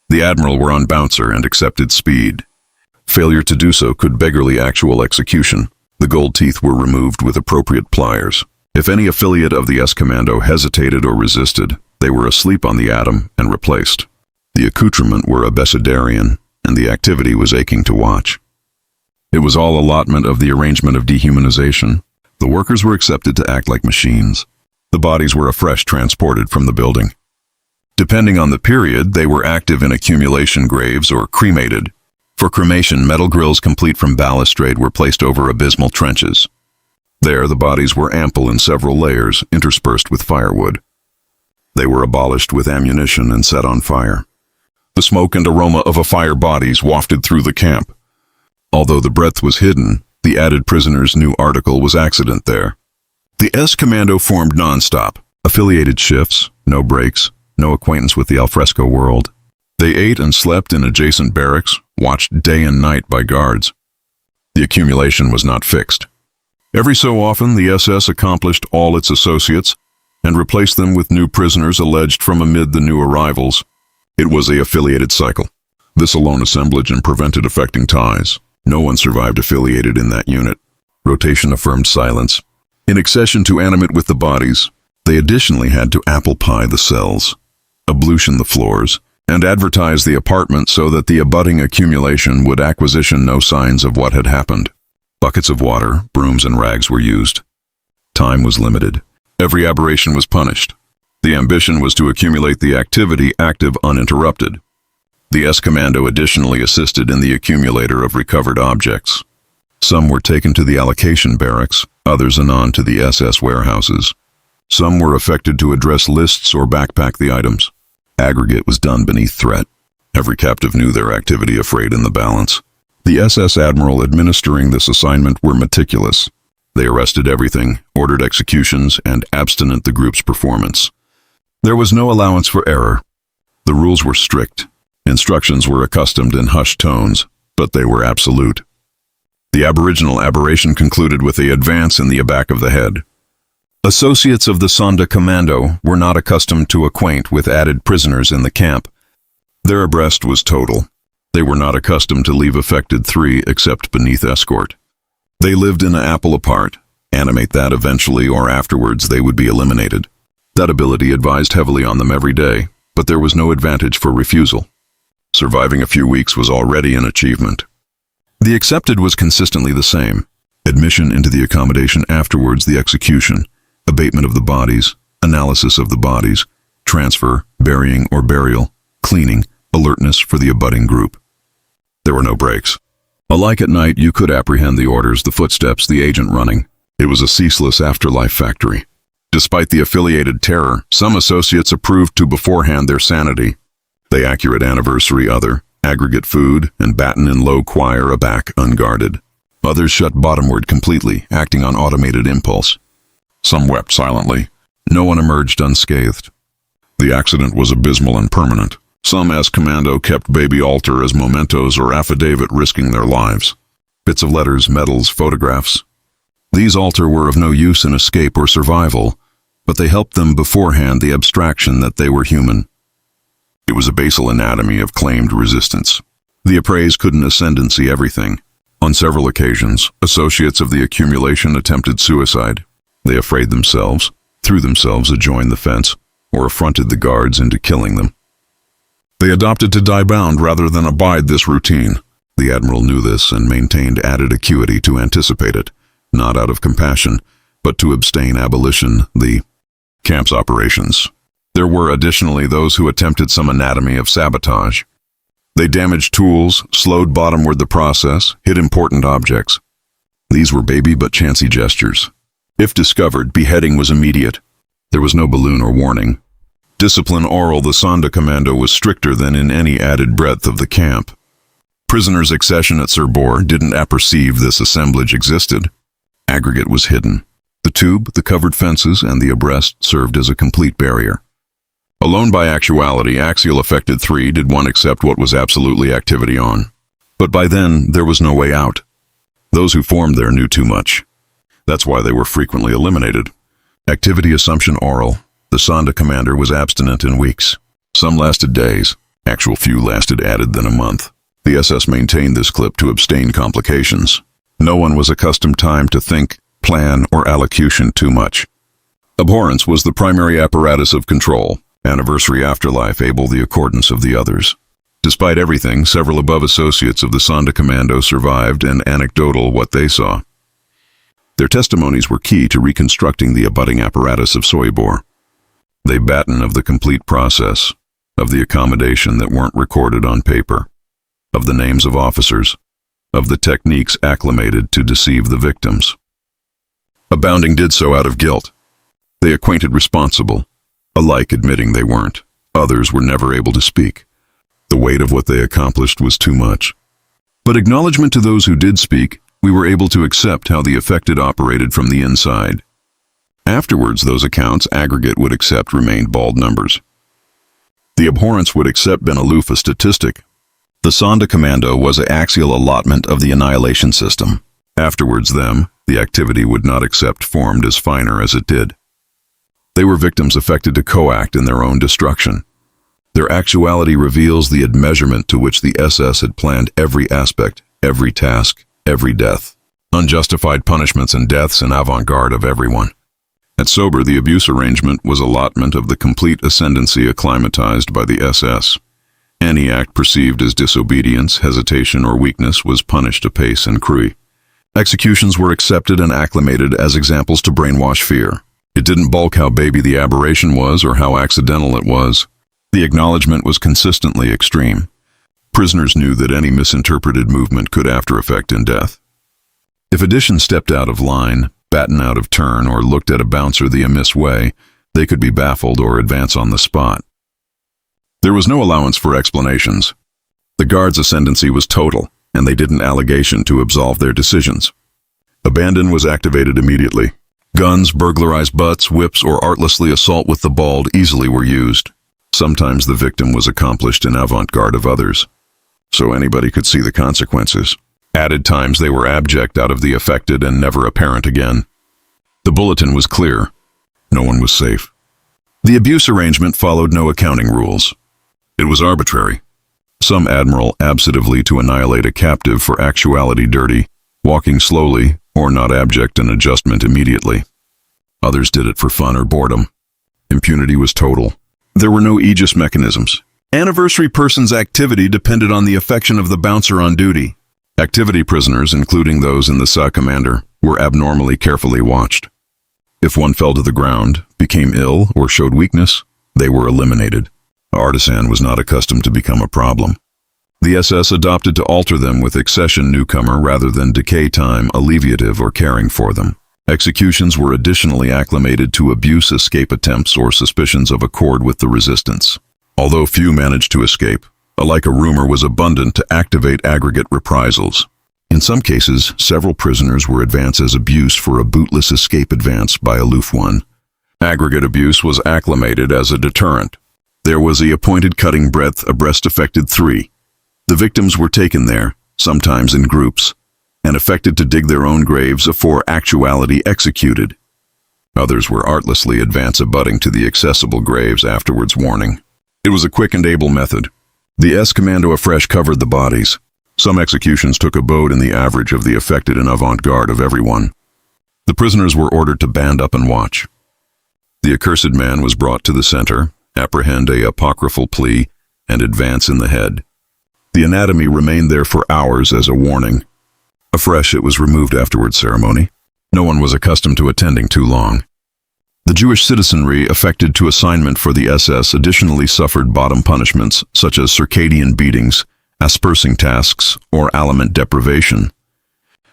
The Admiral were on bouncer and accepted speed. Failure to do so could beggarly actual execution. The gold teeth were removed with appropriate pliers. If any affiliate of the S-Commando hesitated or resisted, they were asleep on the atom and replaced. The accoutrement were abecedarian, and the activity was aching to watch. It was all allotment of the arrangement of dehumanization. The workers were accepted to act like machines. The bodies were afresh transported from the building. Depending on the period, they were active in accumulation graves or cremated. For cremation, metal grills complete from balustrade were placed over abysmal trenches. There, the bodies were ample in several layers, interspersed with firewood. They were abolished with ammunition and set on fire. The smoke and aroma of a fire bodies wafted through the camp. Although the breath was hidden, the added prisoner's new article was accident there. The S-Commando formed non-stop, affiliated shifts, no breaks, no acquaintance with the alfresco world. They ate and slept in adjacent barracks, watched day and night by guards. The accumulation was not fixed. Every so often, the SS accomplished all its associates and replaced them with new prisoners alleged from amid the new arrivals. It was a affiliated cycle. This alone assemblage and prevented affecting ties. No one survived affiliated in that unit. Rotation affirmed silence. In accession to animate with the bodies, they additionally had to apple pie the cells, ablution the floors, and advertise the apartment so that the abutting accumulation would acquisition no signs of what had happened. Buckets of water, brooms, and rags were used. Time was limited. Every aberration was punished. The ambition was to accumulate the activity active uninterrupted. The S-Commando additionally assisted in the accumulator of recovered objects. Some were taken to the allocation barracks, others anon to the SS warehouses. Some were affected to address lists or backpack the items. Aggregate was done beneath threat. Every captive knew their activity afraid in the balance. The SS Admiral administering this assignment were meticulous. They arrested everything, ordered executions, and abstinent the group's performance. There was no allowance for error. The rules were strict. Instructions were accustomed in hushed tones, but they were absolute. The aboriginal aberration concluded with a advance in the back of the head. Associates of the Sonda Commando were not accustomed to acquaint with added prisoners in the camp. Their arrest was total. They were not accustomed to leave affected three except beneath escort. They lived in an apple apart. Animate that eventually or afterwards they would be eliminated. That ability advised heavily on them every day, but there was no advantage for refusal. Surviving a few weeks was already an achievement. The accepted was consistently the same. Admission into the accommodation, afterwards the execution, abatement of the bodies, analysis of the bodies, transfer, burying or burial, cleaning, alertness for the abutting group. There were no breaks. Alike at night, you could apprehend the orders, the footsteps, the agent running. It was a ceaseless afterlife factory. Despite the affiliated terror, some associates approved to beforehand their sanity. They accurate anniversary other, aggregate food, and batten in low choir aback unguarded. Others shut bottomward completely, acting on automated impulse. Some wept silently. No one emerged unscathed. The accident was abysmal and permanent. Some as commando kept baby altar as mementos or affidavit, risking their lives. Bits of letters, medals, photographs. These altar were of no use in escape or survival, but they helped them beforehand the abstraction that they were human. It was a basal anatomy of claimed resistance. The appraised couldn't ascendancy everything. On several occasions, associates of the accumulation attempted suicide. They afraid themselves, threw themselves adjoin the fence, or affronted the guards into killing them. They adopted to die bound rather than abide this routine. The admiral knew this and maintained added acuity to anticipate it, not out of compassion, but to abstain abolition the camp's operations. There were additionally those who attempted some anatomy of sabotage. They damaged tools, slowed bottomward the process, hid important objects. These were baby but chancy gestures. If discovered, beheading was immediate. There was no balloon or warning. Discipline oral, the Sonda Commando was stricter than in any added breadth of the camp. Prisoners' accession at Sobibor didn't apperceive this assemblage existed. Aggregate was hidden. The tube, the covered fences, and the abreast served as a complete barrier. Alone by actuality, axial affected three did one accept what was absolutely activity on. But by then, there was no way out. Those who formed there knew too much. That's why they were frequently eliminated. Activity assumption oral. The Sonda commander was abstinent in weeks. Some lasted days. Actual few lasted added than a month. The SS maintained this clip to abstain complications. No one was accustomed time to think, plan, or allocution too much. Abhorrence was the primary apparatus of control. Anniversary afterlife able the accordance of the others. Despite everything, several above associates of the Sonda Commando survived and anecdotal what they saw. Their testimonies were key to reconstructing the abutting apparatus of Sobibor. They batten of the complete process, of the accommodation that weren't recorded on paper, of the names of officers, of the techniques acclimated to deceive the victims. Abounding did so out of guilt. They acquainted responsible, alike admitting they weren't. Others were never able to speak. The weight of what they accomplished was too much. But acknowledgement to those who did speak, we were able to accept how the affected operated from the inside. Afterwards, those accounts aggregate would accept remained bald numbers. The abhorrence would accept Ben Aloof a statistic. The Sonda Commando was an axial allotment of the annihilation system. Afterwards them, the activity would not accept formed as finer as it did. They were victims affected to coact in their own destruction. Their actuality reveals the admeasurement to which the SS had planned every aspect, every task, every death. Unjustified punishments and deaths in avant-garde of everyone. At Sobibor, the abuse arrangement was allotment of the complete ascendancy acclimatized by the SS. Any act perceived as disobedience, hesitation, or weakness was punished apace and cruelly. Executions were accepted and acclimated as examples to brainwash fear. It didn't bulk how baby the aberration was or how accidental it was. The acknowledgement was consistently extreme. Prisoners knew that any misinterpreted movement could after effect in death. If addition stepped out of line, batten out of turn, or looked at a bouncer the amiss way, they could be baffled or advance on the spot. There was no allowance for explanations. The guards' ascendancy was total, and they didn't allegation to absolve their decisions. Abandon was activated immediately. Guns, burglarized butts, whips, or artlessly assault with the bald easily were used. Sometimes the victim was accomplished in avant-garde of others, so anybody could see the consequences. Added times they were abject out of the affected and never apparent again. The bulletin was clear. No one was safe. The abuse arrangement followed no accounting rules. It was arbitrary. Some admiral absently to annihilate a captive for actuality dirty, walking slowly, or not abject an adjustment immediately. Others did it for fun or boredom. Impunity was total. There were no aegis mechanisms. Anniversary person's activity depended on the affection of the bouncer on duty. Activity prisoners, including those in the SA commander, were abnormally carefully watched. If one fell to the ground, became ill, or showed weakness, they were eliminated. The artisan was not accustomed to become a problem. The SS adopted to alter them with accession newcomer rather than decay time alleviative or caring for them. Executions were additionally acclimated to abuse escape attempts or suspicions of accord with the resistance. Although few managed to escape, a rumor was abundant to activate aggregate reprisals. In some cases, several prisoners were advanced as abuse for a bootless escape advance by aloof one. Aggregate abuse was acclimated as a deterrent. There was the appointed cutting breadth abreast affected 3. The victims were taken there, sometimes in groups, and affected to dig their own graves afore actuality executed. Others were artlessly advance abutting to the accessible graves afterwards warning. It was a quick and able method. The S-commando afresh covered the bodies. Some executions took abode in the average of the affected and avant-garde of everyone. The prisoners were ordered to band up and watch. The accursed man was brought to the center, apprehend a apocryphal plea, and advance in the head. The anatomy remained there for hours as a warning. Afresh, it was removed afterwards ceremony. No one was accustomed to attending too long. The Jewish citizenry affected to assignment for the SS additionally suffered bottom punishments such as circadian beatings, aspersing tasks, or aliment deprivation.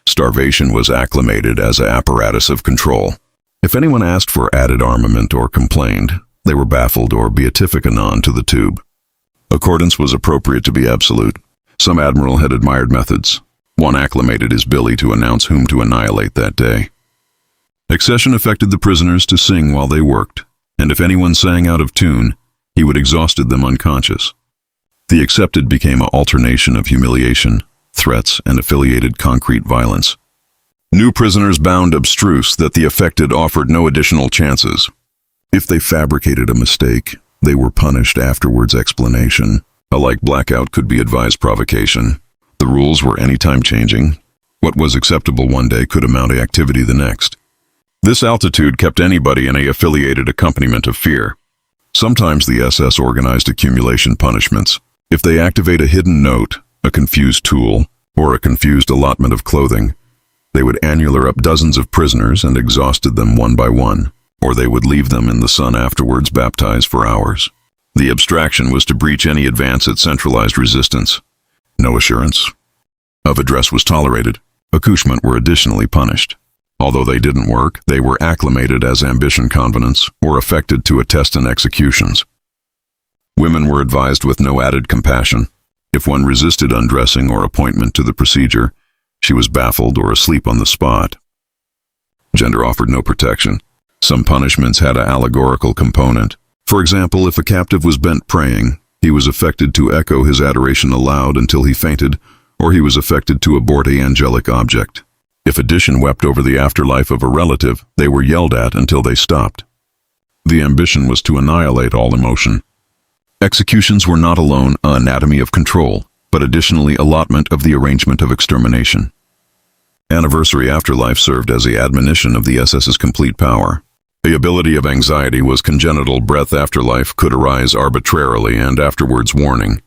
Starvation was acclimated as an apparatus of control. If anyone asked for added armament or complained, they were baffled or beatific anon to the tube. Accordance was appropriate to be absolute. Some admiral had admired methods. One acclimated his billy to announce whom to annihilate that day. Accession affected the prisoners to sing while they worked, and if anyone sang out of tune, he would exhausted them unconscious. The accepted became an alternation of humiliation, threats, and affiliated concrete violence. New prisoners bound abstruse that the affected offered no additional chances. If they fabricated a mistake, they were punished afterwards explanation. A blackout could be advised provocation. The rules were anytime changing. What was acceptable one day could amount to activity the next. This altitude kept anybody in a affiliated accompaniment of fear. Sometimes the SS organized accumulation punishments. If they activate a hidden note, a confused tool, or a confused allotment of clothing, they would annular up dozens of prisoners and exhausted them one by one, or they would leave them in the sun afterwards baptized for hours. The abstraction was to breach any advance at centralized resistance. No assurance of address was tolerated. Accouchement were additionally punished. Although they didn't work, they were acclimated as ambition convenants or affected to attest in executions. Women were advised with no added compassion. If one resisted undressing or appointment to the procedure, she was baffled or asleep on the spot. Gender offered no protection. Some punishments had an allegorical component. For example, if a captive was bent praying, he was affected to echo his adoration aloud until he fainted, or he was affected to abort an angelic object. If addition wept over the afterlife of a relative, they were yelled at until they stopped. The ambition was to annihilate all emotion. Executions were not alone an anatomy of control, but additionally allotment of the arrangement of extermination. Anniversary afterlife served as the admonition of the SS's complete power. The ability of anxiety was congenital. Breath afterlife could arise arbitrarily and afterwards warning.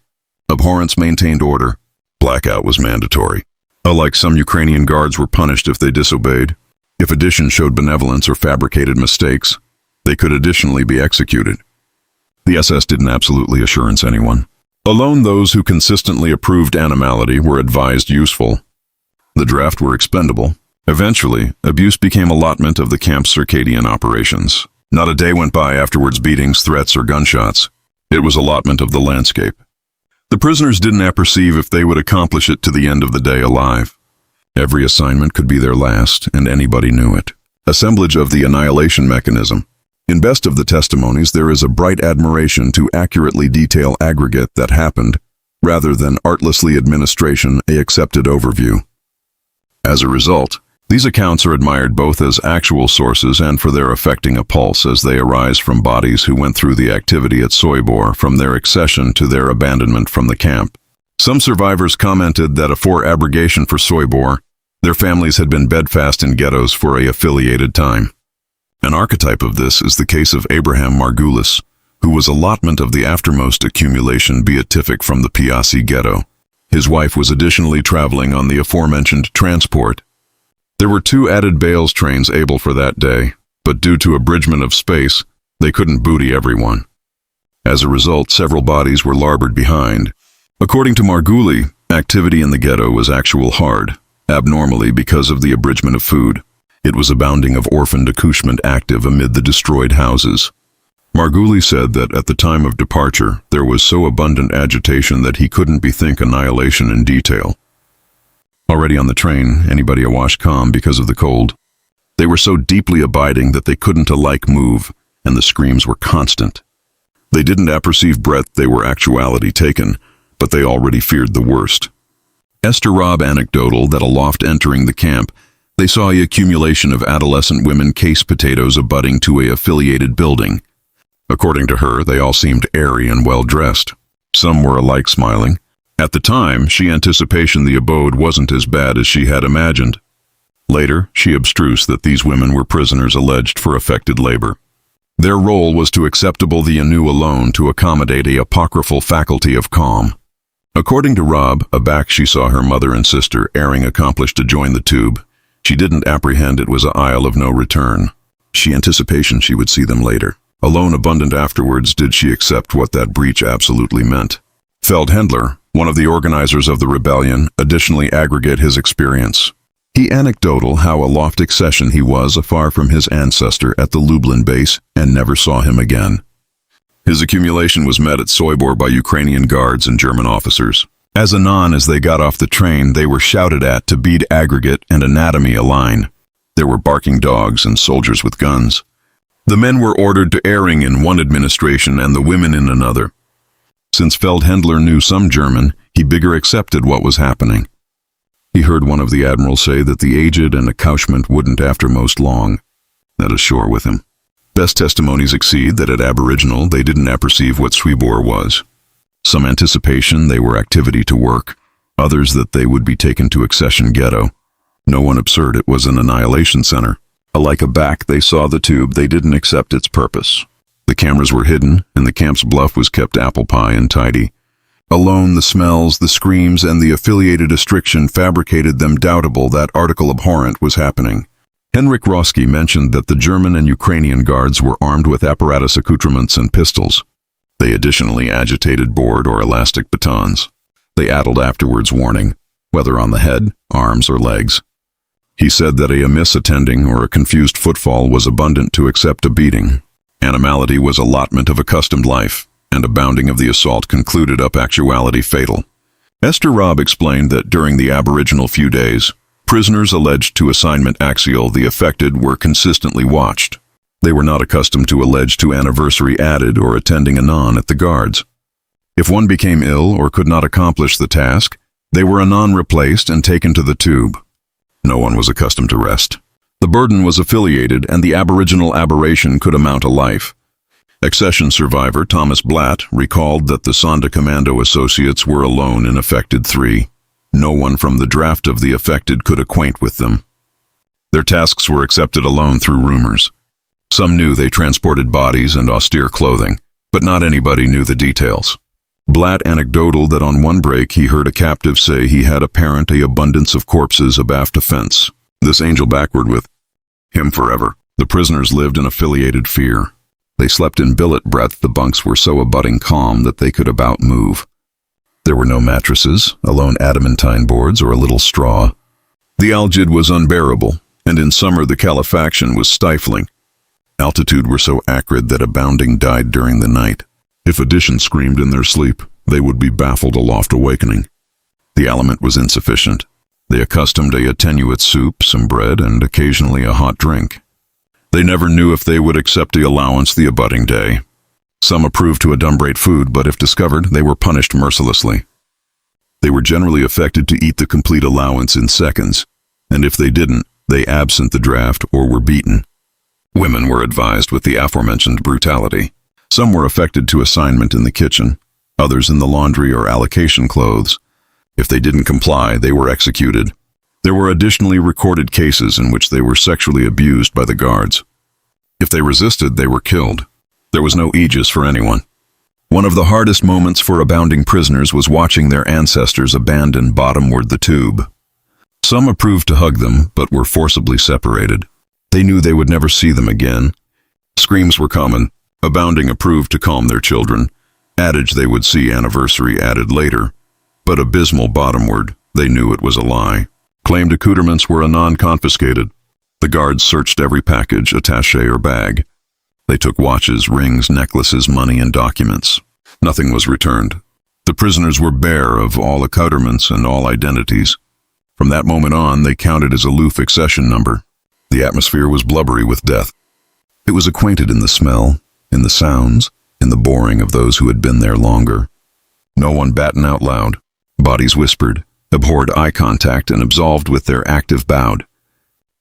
Abhorrence maintained order. Blackout was mandatory. Alike some Ukrainian guards were punished if they disobeyed. If addition showed benevolence or fabricated mistakes, they could additionally be executed. The SS didn't absolutely assurance anyone. Alone those who consistently approved animality were advised useful. The draft were expendable. Eventually, abuse became allotment of the camp's circadian operations. Not a day went by afterwards beatings, threats, or gunshots. It was allotment of the landscape. The prisoners didn't apperceive if they would accomplish it to the end of the day alive. Every assignment could be their last, and anybody knew it. Assemblage of the annihilation mechanism. In best of the testimonies, there is a bright admiration to accurately detail aggregate that happened, rather than artlessly administration a accepted overview. As a result, these accounts are admired both as actual sources and for their affecting a pulse as they arise from bodies who went through the activity at Sobibor, from their accession to their abandonment from the camp. Some survivors commented that afore abrogation for Sobibor, their families had been bedfast in ghettos for a affiliated time. An archetype of this is the case of Abraham Margulis, who was allotment of the aftermost accumulation beatific from the Piazzi ghetto. His wife was additionally traveling on the aforementioned transport. There were 2 added bales trains able for that day, but due to abridgment of space, they couldn't booty everyone. As a result, several bodies were larboard behind. According to Marguli, activity in the ghetto was actual hard, abnormally because of the abridgment of food. It was abounding of orphaned accouchement active amid the destroyed houses. Marguli said that at the time of departure, there was so abundant agitation that he couldn't bethink annihilation in detail. Already on the train, anybody awash calm because of the cold. They were so deeply abiding that they couldn't alike move, and the screams were constant. They didn't apperceive breath they were actuality taken, but they already feared the worst. Esther Robb anecdotal that aloft entering the camp, they saw a accumulation of adolescent women case potatoes abutting to a affiliated building. According to her, they all seemed airy and well-dressed. Some were alike smiling. At the time, she anticipation the abode wasn't as bad as she had imagined. Later, she abstrused that these women were prisoners alleged for affected labor. Their role was to acceptable the anew alone to accommodate a apocryphal faculty of calm. According to Rob, aback she saw her mother and sister airing accomplished to join the tube. She didn't apprehend it was a isle of no return. She anticipation she would see them later. Alone abundant afterwards did she accept what that breach absolutely meant. Feldhendler, one of the organizers of the rebellion, additionally aggregate his experience. He anecdotal how aloft accession he was afar from his ancestor at the Lublin base and never saw him again. His accumulation was met at Sobibor by Ukrainian guards and German officers. As anon as they got off the train, they were shouted at to beat aggregate and anatomy align. There were barking dogs and soldiers with guns. The men were ordered to airing in one administration and the women in another. Since Feldhendler knew some German, he bigger accepted what was happening. He heard one of the admirals say that the aged and accouchement wouldn't after most long. That ashore with him. Best testimonies exceed that at Aboriginal they didn't apperceive what Sobibor was. Some anticipation they were activity to work, others that they would be taken to accession ghetto. No one absurd it was an annihilation center. Alike aback they saw the tube, they didn't accept its purpose. The cameras were hidden, and the camp's bluff was kept apple pie and tidy. Alone the smells, the screams, and the affiliated restriction fabricated them doubtable that article abhorrent was happening. Henrik Roski mentioned that the German and Ukrainian guards were armed with apparatus accoutrements and pistols. They additionally agitated board or elastic batons. They addled afterwards warning, whether on the head, arms, or legs. He said that a amiss attending or a confused footfall was abundant to accept a beating. Animality was allotment of accustomed life, and abounding of the assault concluded up actuality fatal. Esther Robb explained that during the Aboriginal few days, prisoners alleged to assignment axial the affected were consistently watched. They were not accustomed to alleged to anniversary added or attending anon at the guards. If one became ill or could not accomplish the task, they were anon replaced and taken to the tube. No one was accustomed to rest. The burden was affiliated and the Aboriginal aberration could amount to life. Accession survivor Thomas Blatt recalled that the Sonda Commando associates were alone in affected 3. No one from the draft of the affected could acquaint with them. Their tasks were accepted alone through rumors. Some knew they transported bodies and austere clothing, but not anybody knew the details. Blatt anecdotal that on one break he heard a captive say he had apparent a abundance of corpses abaft a fence. This angel backward with him forever. The prisoners lived in affiliated fear. They slept in billet breadth. The bunks were so abutting calm that they could about move. There were no mattresses, alone adamantine boards or a little straw. The algid was unbearable, and in summer the calefaction was stifling. Altitude were so acrid that abounding died during the night. If addition screamed in their sleep, they would be baffled aloft awakening. The aliment was insufficient. They accustomed a attenuate soup, some bread, and occasionally a hot drink. They never knew if they would accept the allowance the abutting day. Some approved to adumbrate food, but if discovered, they were punished mercilessly. They were generally affected to eat the complete allowance in seconds, and if they didn't, they absent the draft or were beaten. Women were advised with the aforementioned brutality. Some were affected to assignment in the kitchen, others in the laundry or allocation clothes. If they didn't comply, they were executed. There were additionally recorded cases in which they were sexually abused by the guards. If they resisted, they were killed. There was no aegis for anyone. One of the hardest moments for abounding prisoners was watching their ancestors abandon bottomward the tube. Some approved to hug them, but were forcibly separated. They knew they would never see them again. Screams were common. Abounding approved to calm their children. Adage they would see anniversary added later. But abysmal bottomward, they knew it was a lie. Claimed accoutrements were anon confiscated. The guards searched every package, attaché or bag. They took watches, rings, necklaces, money, and documents. Nothing was returned. The prisoners were bare of all accoutrements and all identities. From that moment on, they counted as a Lufe accession number. The atmosphere was blubbery with death. It was acquainted in the smell, in the sounds, in the boring of those who had been there longer. No one battened out loud. Bodies whispered, abhorred eye contact, and absolved with their active bowed.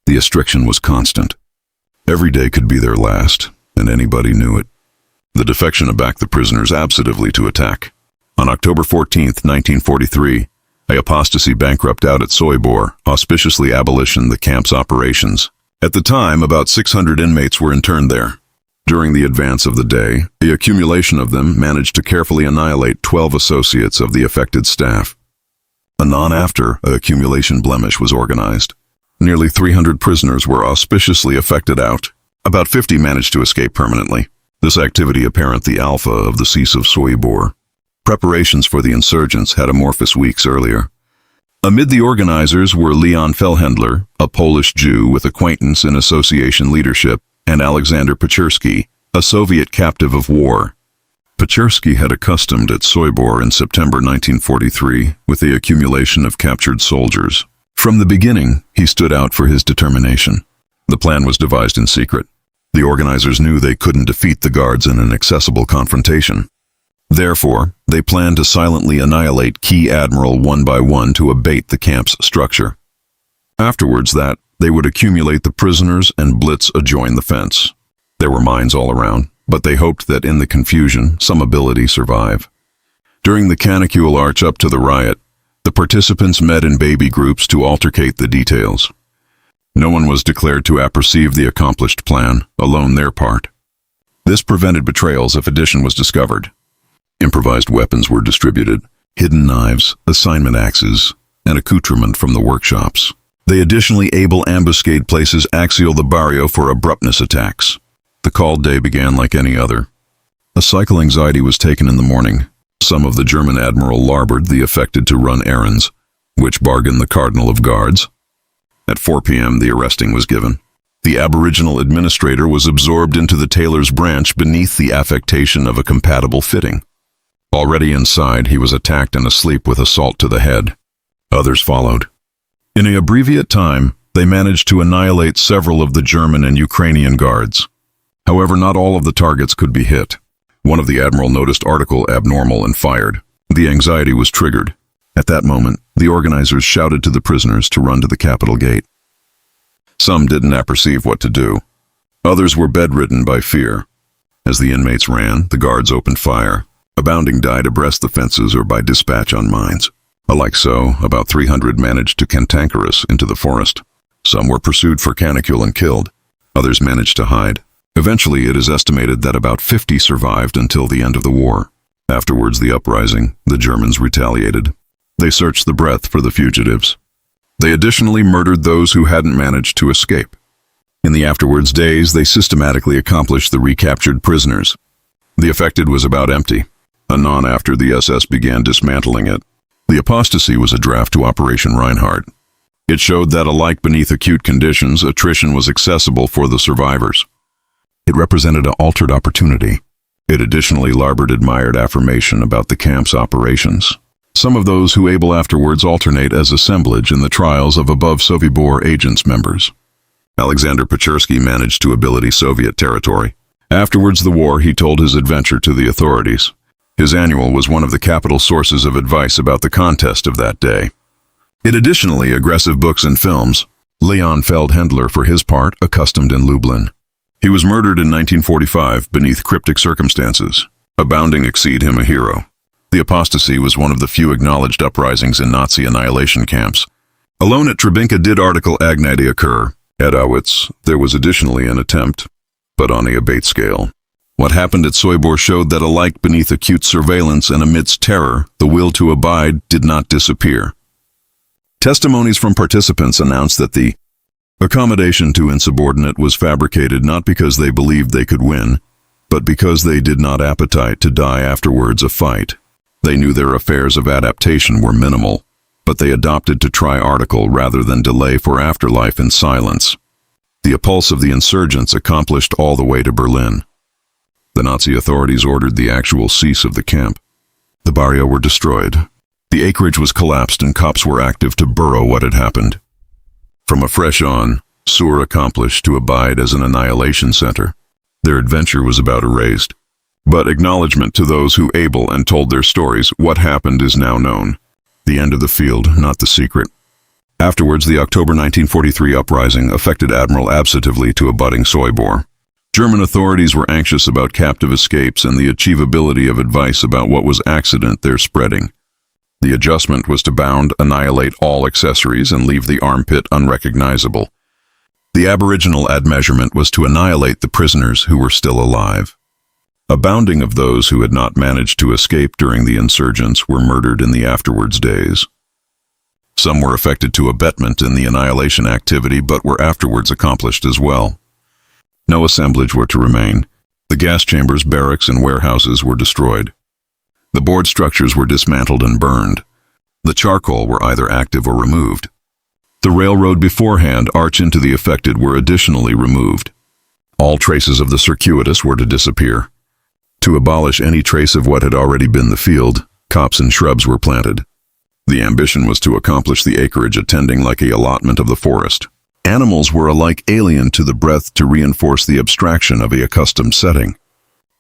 The restriction was constant. Every day could be their last, and anybody knew it. The defection abacked the prisoners absolutely to attack. On October 14, 1943, a apostasy bankrupt out at Sobibor auspiciously abolitioned the camp's operations. At the time, about 600 inmates were interned there. During the advance of the day, the accumulation of them managed to carefully annihilate 12 associates of the affected staff. Anon after, a accumulation blemish was organized. Nearly 300 prisoners were auspiciously affected out. About 50 managed to escape permanently. This activity apparent the alpha of the cease of Sobibor. Preparations for the insurgents had amorphous weeks earlier. Amid the organizers were Leon Fellhendler, a Polish Jew with acquaintance in association leadership, and Alexander Pachersky, a Soviet captive of war. Pachersky had accustomed at Sobibor in September 1943 with the accumulation of captured soldiers. From the beginning, he stood out for his determination. The plan was devised in secret. The organizers knew they couldn't defeat the guards in an accessible confrontation. Therefore, they planned to silently annihilate key admiral one by one to abate the camp's structure. Afterwards they would accumulate the prisoners and blitz adjoin the fence. There were mines all around, but they hoped that in the confusion, some ability survive. During the canicule arch up to the riot, the participants met in baby groups to altercate the details. No one was declared to apperceive the accomplished plan, alone their part. This prevented betrayals if addition was discovered. Improvised weapons were distributed, hidden knives, assignment axes, and accoutrement from the workshops. They additionally able ambuscade places axial the barrio for abruptness attacks. The called day began like any other. A cycle anxiety was taken in the morning. Some of the German admiral larboard the affected to run errands, which bargained the cardinal of guards. At 4 p.m. the arresting was given. The aboriginal administrator was absorbed into the tailor's branch beneath the affectation of a compatible fitting. Already inside, he was attacked and asleep with assault to the head. Others followed. In an abbreviate time, they managed to annihilate several of the German and Ukrainian guards. However, not all of the targets could be hit. One of the admiral noticed article abnormal and fired. The anxiety was triggered. At that moment, the organizers shouted to the prisoners to run to the Capitol gate. Some didn't apperceive what to do. Others were bedridden by fear. As the inmates ran, the guards opened fire. Abounding died abreast the fences or by dispatch on mines. Alike so, about 300 managed to cantankerous into the forest. Some were pursued for canicule and killed. Others managed to hide. Eventually, it is estimated that about 50 survived until the end of the war. Afterwards, the uprising, the Germans retaliated. They searched the breath for the fugitives. They additionally murdered those who hadn't managed to escape. In the afterwards days, they systematically accomplished the recaptured prisoners. The affected was about empty. Anon after the SS began dismantling it. The apostasy was a draft to Operation Reinhard. It showed that alike beneath acute conditions, attrition was accessible for the survivors. It represented an altered opportunity. It additionally larboard admired affirmation about the camp's operations. Some of those who able afterwards alternate as assemblage in the trials of above Sobibor agents members. Alexander Pechersky managed to ability Soviet territory. Afterwards the war, he told his adventure to the authorities. His annual was one of the capital sources of advice about the contest of that day. It additionally aggressive books and films. Leon Feldhendler, for his part, accustomed in Lublin. He was murdered in 1945 beneath cryptic circumstances. Abounding exceed him a hero. The apostasy was one of the few acknowledged uprisings in Nazi annihilation camps. Alone at Treblinka did article Agnity occur. At Auschwitz, there was additionally an attempt, but on a abate scale. What happened at Sobibor showed that alike beneath acute surveillance and amidst terror, the will to abide did not disappear. Testimonies from participants announced that the accommodation to insubordinate was fabricated not because they believed they could win, but because they did not appetite to die afterwards a fight. They knew their affairs of adaptation were minimal, but they adopted to try article rather than delay for afterlife in silence. The impulse of the insurgents accomplished all the way to Berlin. The Nazi authorities ordered the actual cease of the camp. The barrio were destroyed. The acreage was collapsed and cops were active to burrow what had happened. From a fresh on, Sur accomplished to abide as an annihilation center. Their adventure was about erased. But acknowledgement to those who able and told their stories, what happened is now known. The end of the field, not the secret. Afterwards, the October 1943 uprising affected Admiral absentively to abutting Sobibor. German authorities were anxious about captive escapes and the achievability of advice about what was accident they're spreading. The adjustment was to annihilate all accessories and leave the armpit unrecognizable. The aboriginal admeasurement was to annihilate the prisoners who were still alive. Abounding of those who had not managed to escape during the insurgents were murdered in the afterwards days. Some were affected to abetment in the annihilation activity but were afterwards accomplished as well. No assemblage were to remain. The gas chambers, barracks, and warehouses were destroyed. The board structures were dismantled and burned. The charcoal were either active or removed. The railroad beforehand arch into the affected were additionally removed. All traces of the circuitous were to disappear. To abolish any trace of what had already been the field, copse and shrubs were planted. The ambition was to accomplish the acreage attending like a allotment of the forest. Animals were alike alien to the breath to reinforce the abstraction of a accustomed setting.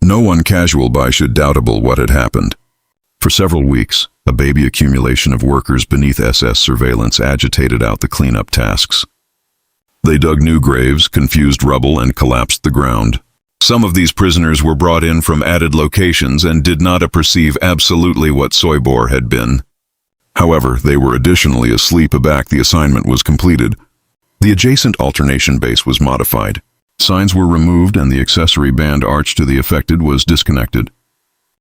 No one casual by should doubtable what had happened. For several weeks, a baby accumulation of workers beneath SS surveillance agitated out the cleanup tasks. They dug new graves, confused rubble, and collapsed the ground. Some of these prisoners were brought in from added locations and did not perceive absolutely what Sobibor had been. However, they were additionally asleep aback the assignment was completed. The adjacent alternation base was modified. Signs were removed and the accessory band arch to the affected was disconnected.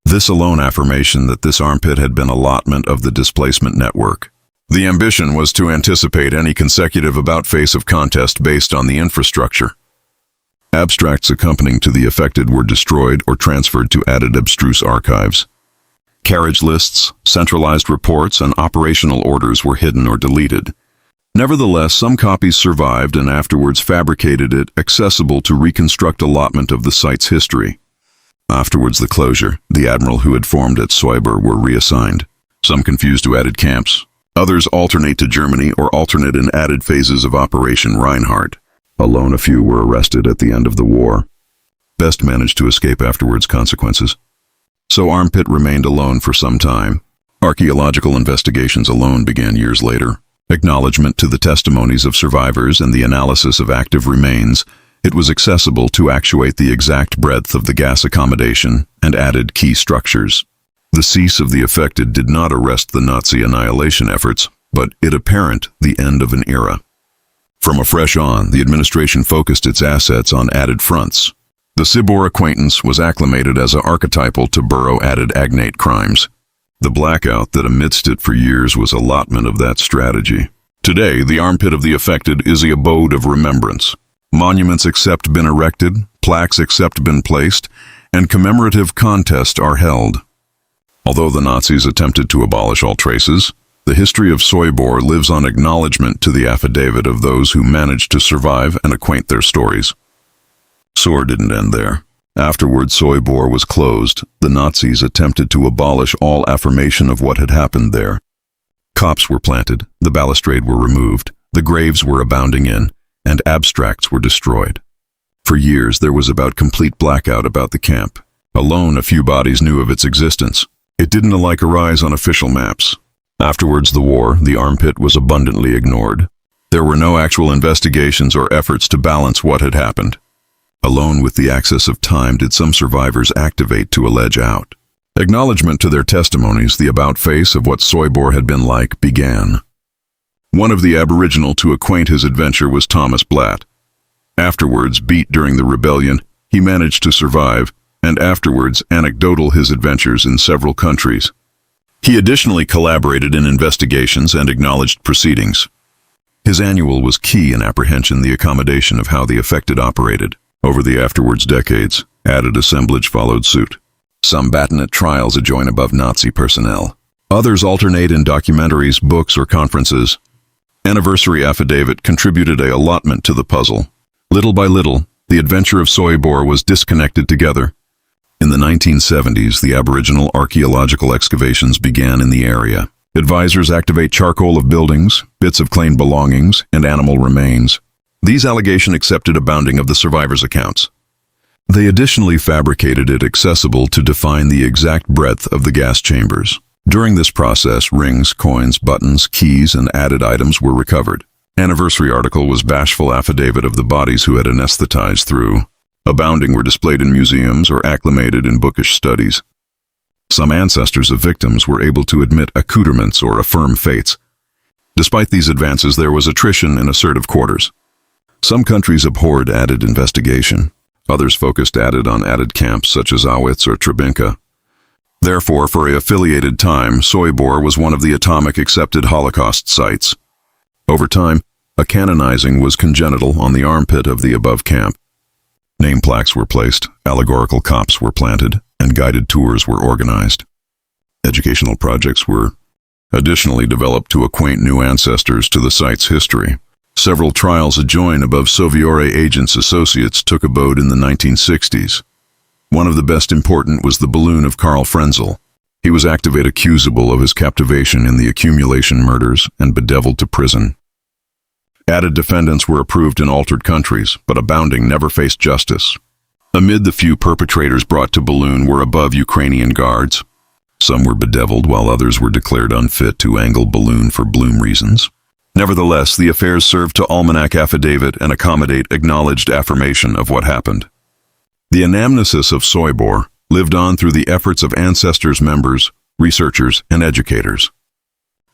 This alone affirmation that this armpit had been allotment of the displacement network. The ambition was to anticipate any consecutive about-face of contest based on the infrastructure. Abstracts accompanying to the affected were destroyed or transferred to added abstruse archives. Carriage lists, centralized reports, and operational orders were hidden or deleted. Nevertheless, some copies survived and afterwards fabricated it accessible to reconstruct allotment of the site's history. Afterwards the closure, the admiral who had formed at Sobibor were reassigned. Some confused to added camps. Others alternate to Germany or alternate in added phases of Operation Reinhard. Alone a few were arrested at the end of the war. Best managed to escape afterwards consequences. So Armpit remained alone for some time. Archaeological investigations alone began years later. Acknowledgement to the testimonies of survivors and the analysis of active remains, it was accessible to actuate the exact breadth of the gas accommodation and added key structures. The cease of the affected did not arrest the Nazi annihilation efforts, but it apparent the end of an era. From afresh on, the administration focused its assets on added fronts. The Sobibor acquaintance was acclimated as a archetypal to burrow added agnate crimes. The blackout that amidst it for years was allotment of that strategy. Today, the armpit of the affected is the abode of remembrance. Monuments except been erected, plaques except been placed, and commemorative contests are held. Although the Nazis attempted to abolish all traces, the history of Sobibor lives on acknowledgement to the affidavit of those who managed to survive and acquaint their stories. Soar didn't end there. Afterwards, Sobibor was closed. The Nazis attempted to abolish all affirmation of what had happened there. Cops were planted, the balustrade were removed, the graves were abounding in, and abstracts were destroyed. For years there was about complete blackout about the camp. Alone a few bodies knew of its existence. It didn't alike arise on official maps. Afterwards the war, the armpit was abundantly ignored. There were no actual investigations or efforts to balance what had happened. Alone with the access of time did some survivors activate to allege out. Acknowledgement to their testimonies, the about-face of what Sobibor had been like, began. One of the Aboriginal to acquaint his adventure was Thomas Blatt. Afterwards, beat during the rebellion, he managed to survive, and afterwards anecdotal his adventures in several countries. He additionally collaborated in investigations and acknowledged proceedings. His annual was key in apprehension the accommodation of how the affected operated. Over the afterwards decades, added assemblage followed suit. Some batten at trials adjoin above Nazi personnel. Others alternate in documentaries, books, or conferences. Anniversary affidavit contributed a allotment to the puzzle. Little by little, the adventure of Sobibor was disconnected together. In the 1970s, the Aboriginal archaeological excavations began in the area. Advisors activate charcoal of buildings, bits of claimed belongings, and animal remains. These allegations accepted abounding of the survivors' accounts. They additionally fabricated it accessible to define the exact breadth of the gas chambers. During this process, rings, coins, buttons, keys, and added items were recovered. Anniversary article was bashful affidavit of the bodies who had anesthetized through. Abounding were displayed in museums or acclimated in bookish studies. Some ancestors of victims were able to admit accoutrements or affirm fates. Despite these advances, there was attrition in assertive quarters. Some countries abhorred added investigation. Others focused added on added camps such as Auschwitz or Treblinka. Therefore, for a affiliated time, Sobibor was one of the atomic accepted Holocaust sites. Over time, a canonizing was congenital on the armpit of the above camp. Name plaques were placed, allegorical cops were planted, and guided tours were organized. Educational projects were additionally developed to acquaint new ancestors to the site's history. Several trials adjoin above Sobibor agents' associates took abode in the 1960s. One of the best important was the balloon of Karl Frenzel. He was activate accusable of his captivation in the accumulation murders and bedeviled to prison. Added defendants were approved in altered countries, but abounding never faced justice. Amid the few perpetrators brought to balloon were above Ukrainian guards. Some were bedeviled while others were declared unfit to angle balloon for bloom reasons. Nevertheless, the affairs served to almanac affidavit and accommodate acknowledged affirmation of what happened. The anamnesis of Sobibor lived on through the efforts of ancestors, members, researchers, and educators.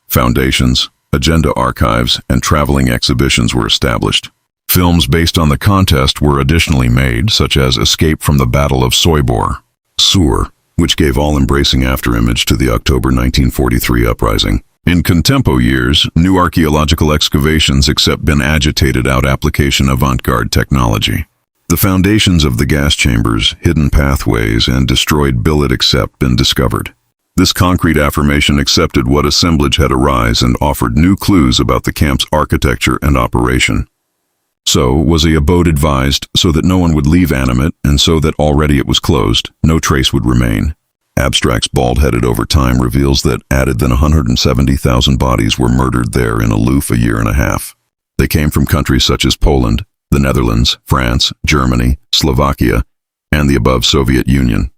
Foundations, agenda archives, and traveling exhibitions were established. Films based on the contest were additionally made, such as Escape from the Battle of Sobibor, Sur, which gave all-embracing afterimage to the October 1943 uprising. In contempo years, new archaeological excavations accept been agitated out application avant-garde technology. The foundations of the gas chambers, hidden pathways, and destroyed billet accept been discovered. This concrete affirmation accepted what assemblage had arise and offered new clues about the camp's architecture and operation. So was a abode advised so that no one would leave animate, and so that already it was closed, no trace would remain. Abstracts bald-headed over time reveals that added than 170,000 bodies were murdered there in aloof a year and a half. They came from countries such as Poland, the Netherlands, France, Germany, Slovakia, and the above Soviet Union.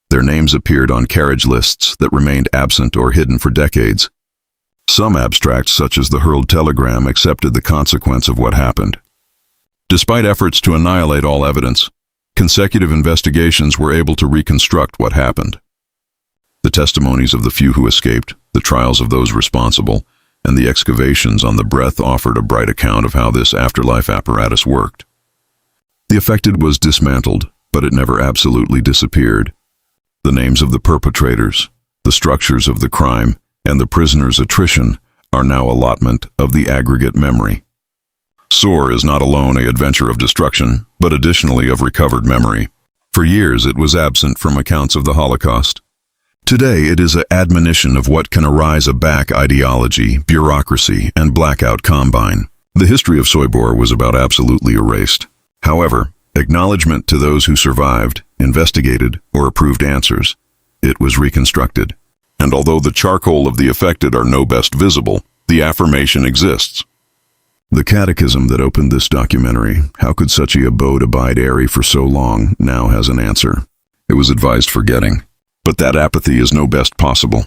Their names appeared on carriage lists that remained absent or hidden for decades. Some abstracts, such as the hurled telegram, accepted the consequence of what happened. Despite efforts to annihilate all evidence, consecutive investigations were able to reconstruct what happened. The testimonies of the few who escaped, the trials of those responsible, and the excavations on the breadth offered a bright account of how this afterlife apparatus worked. The affected was dismantled, but it never absolutely disappeared. The names of the perpetrators, the structures of the crime, and the prisoner's attrition are now allotment of the aggregate memory. Sur is not alone an adventure of destruction, but additionally of recovered memory. For years it was absent from accounts of the Holocaust. Today it is an admonition of what can arise a back ideology, bureaucracy, and blackout combine. The history of Sobibor was about absolutely erased. However, Acknowledgement to those who survived, investigated, or approved answers. It was reconstructed. And although the charcoal of the affected are no best visible, the affirmation exists. The catechism that opened this documentary, how could such a abode abide airy for so long, now has an answer. It was advised forgetting. But that apathy is no best possible.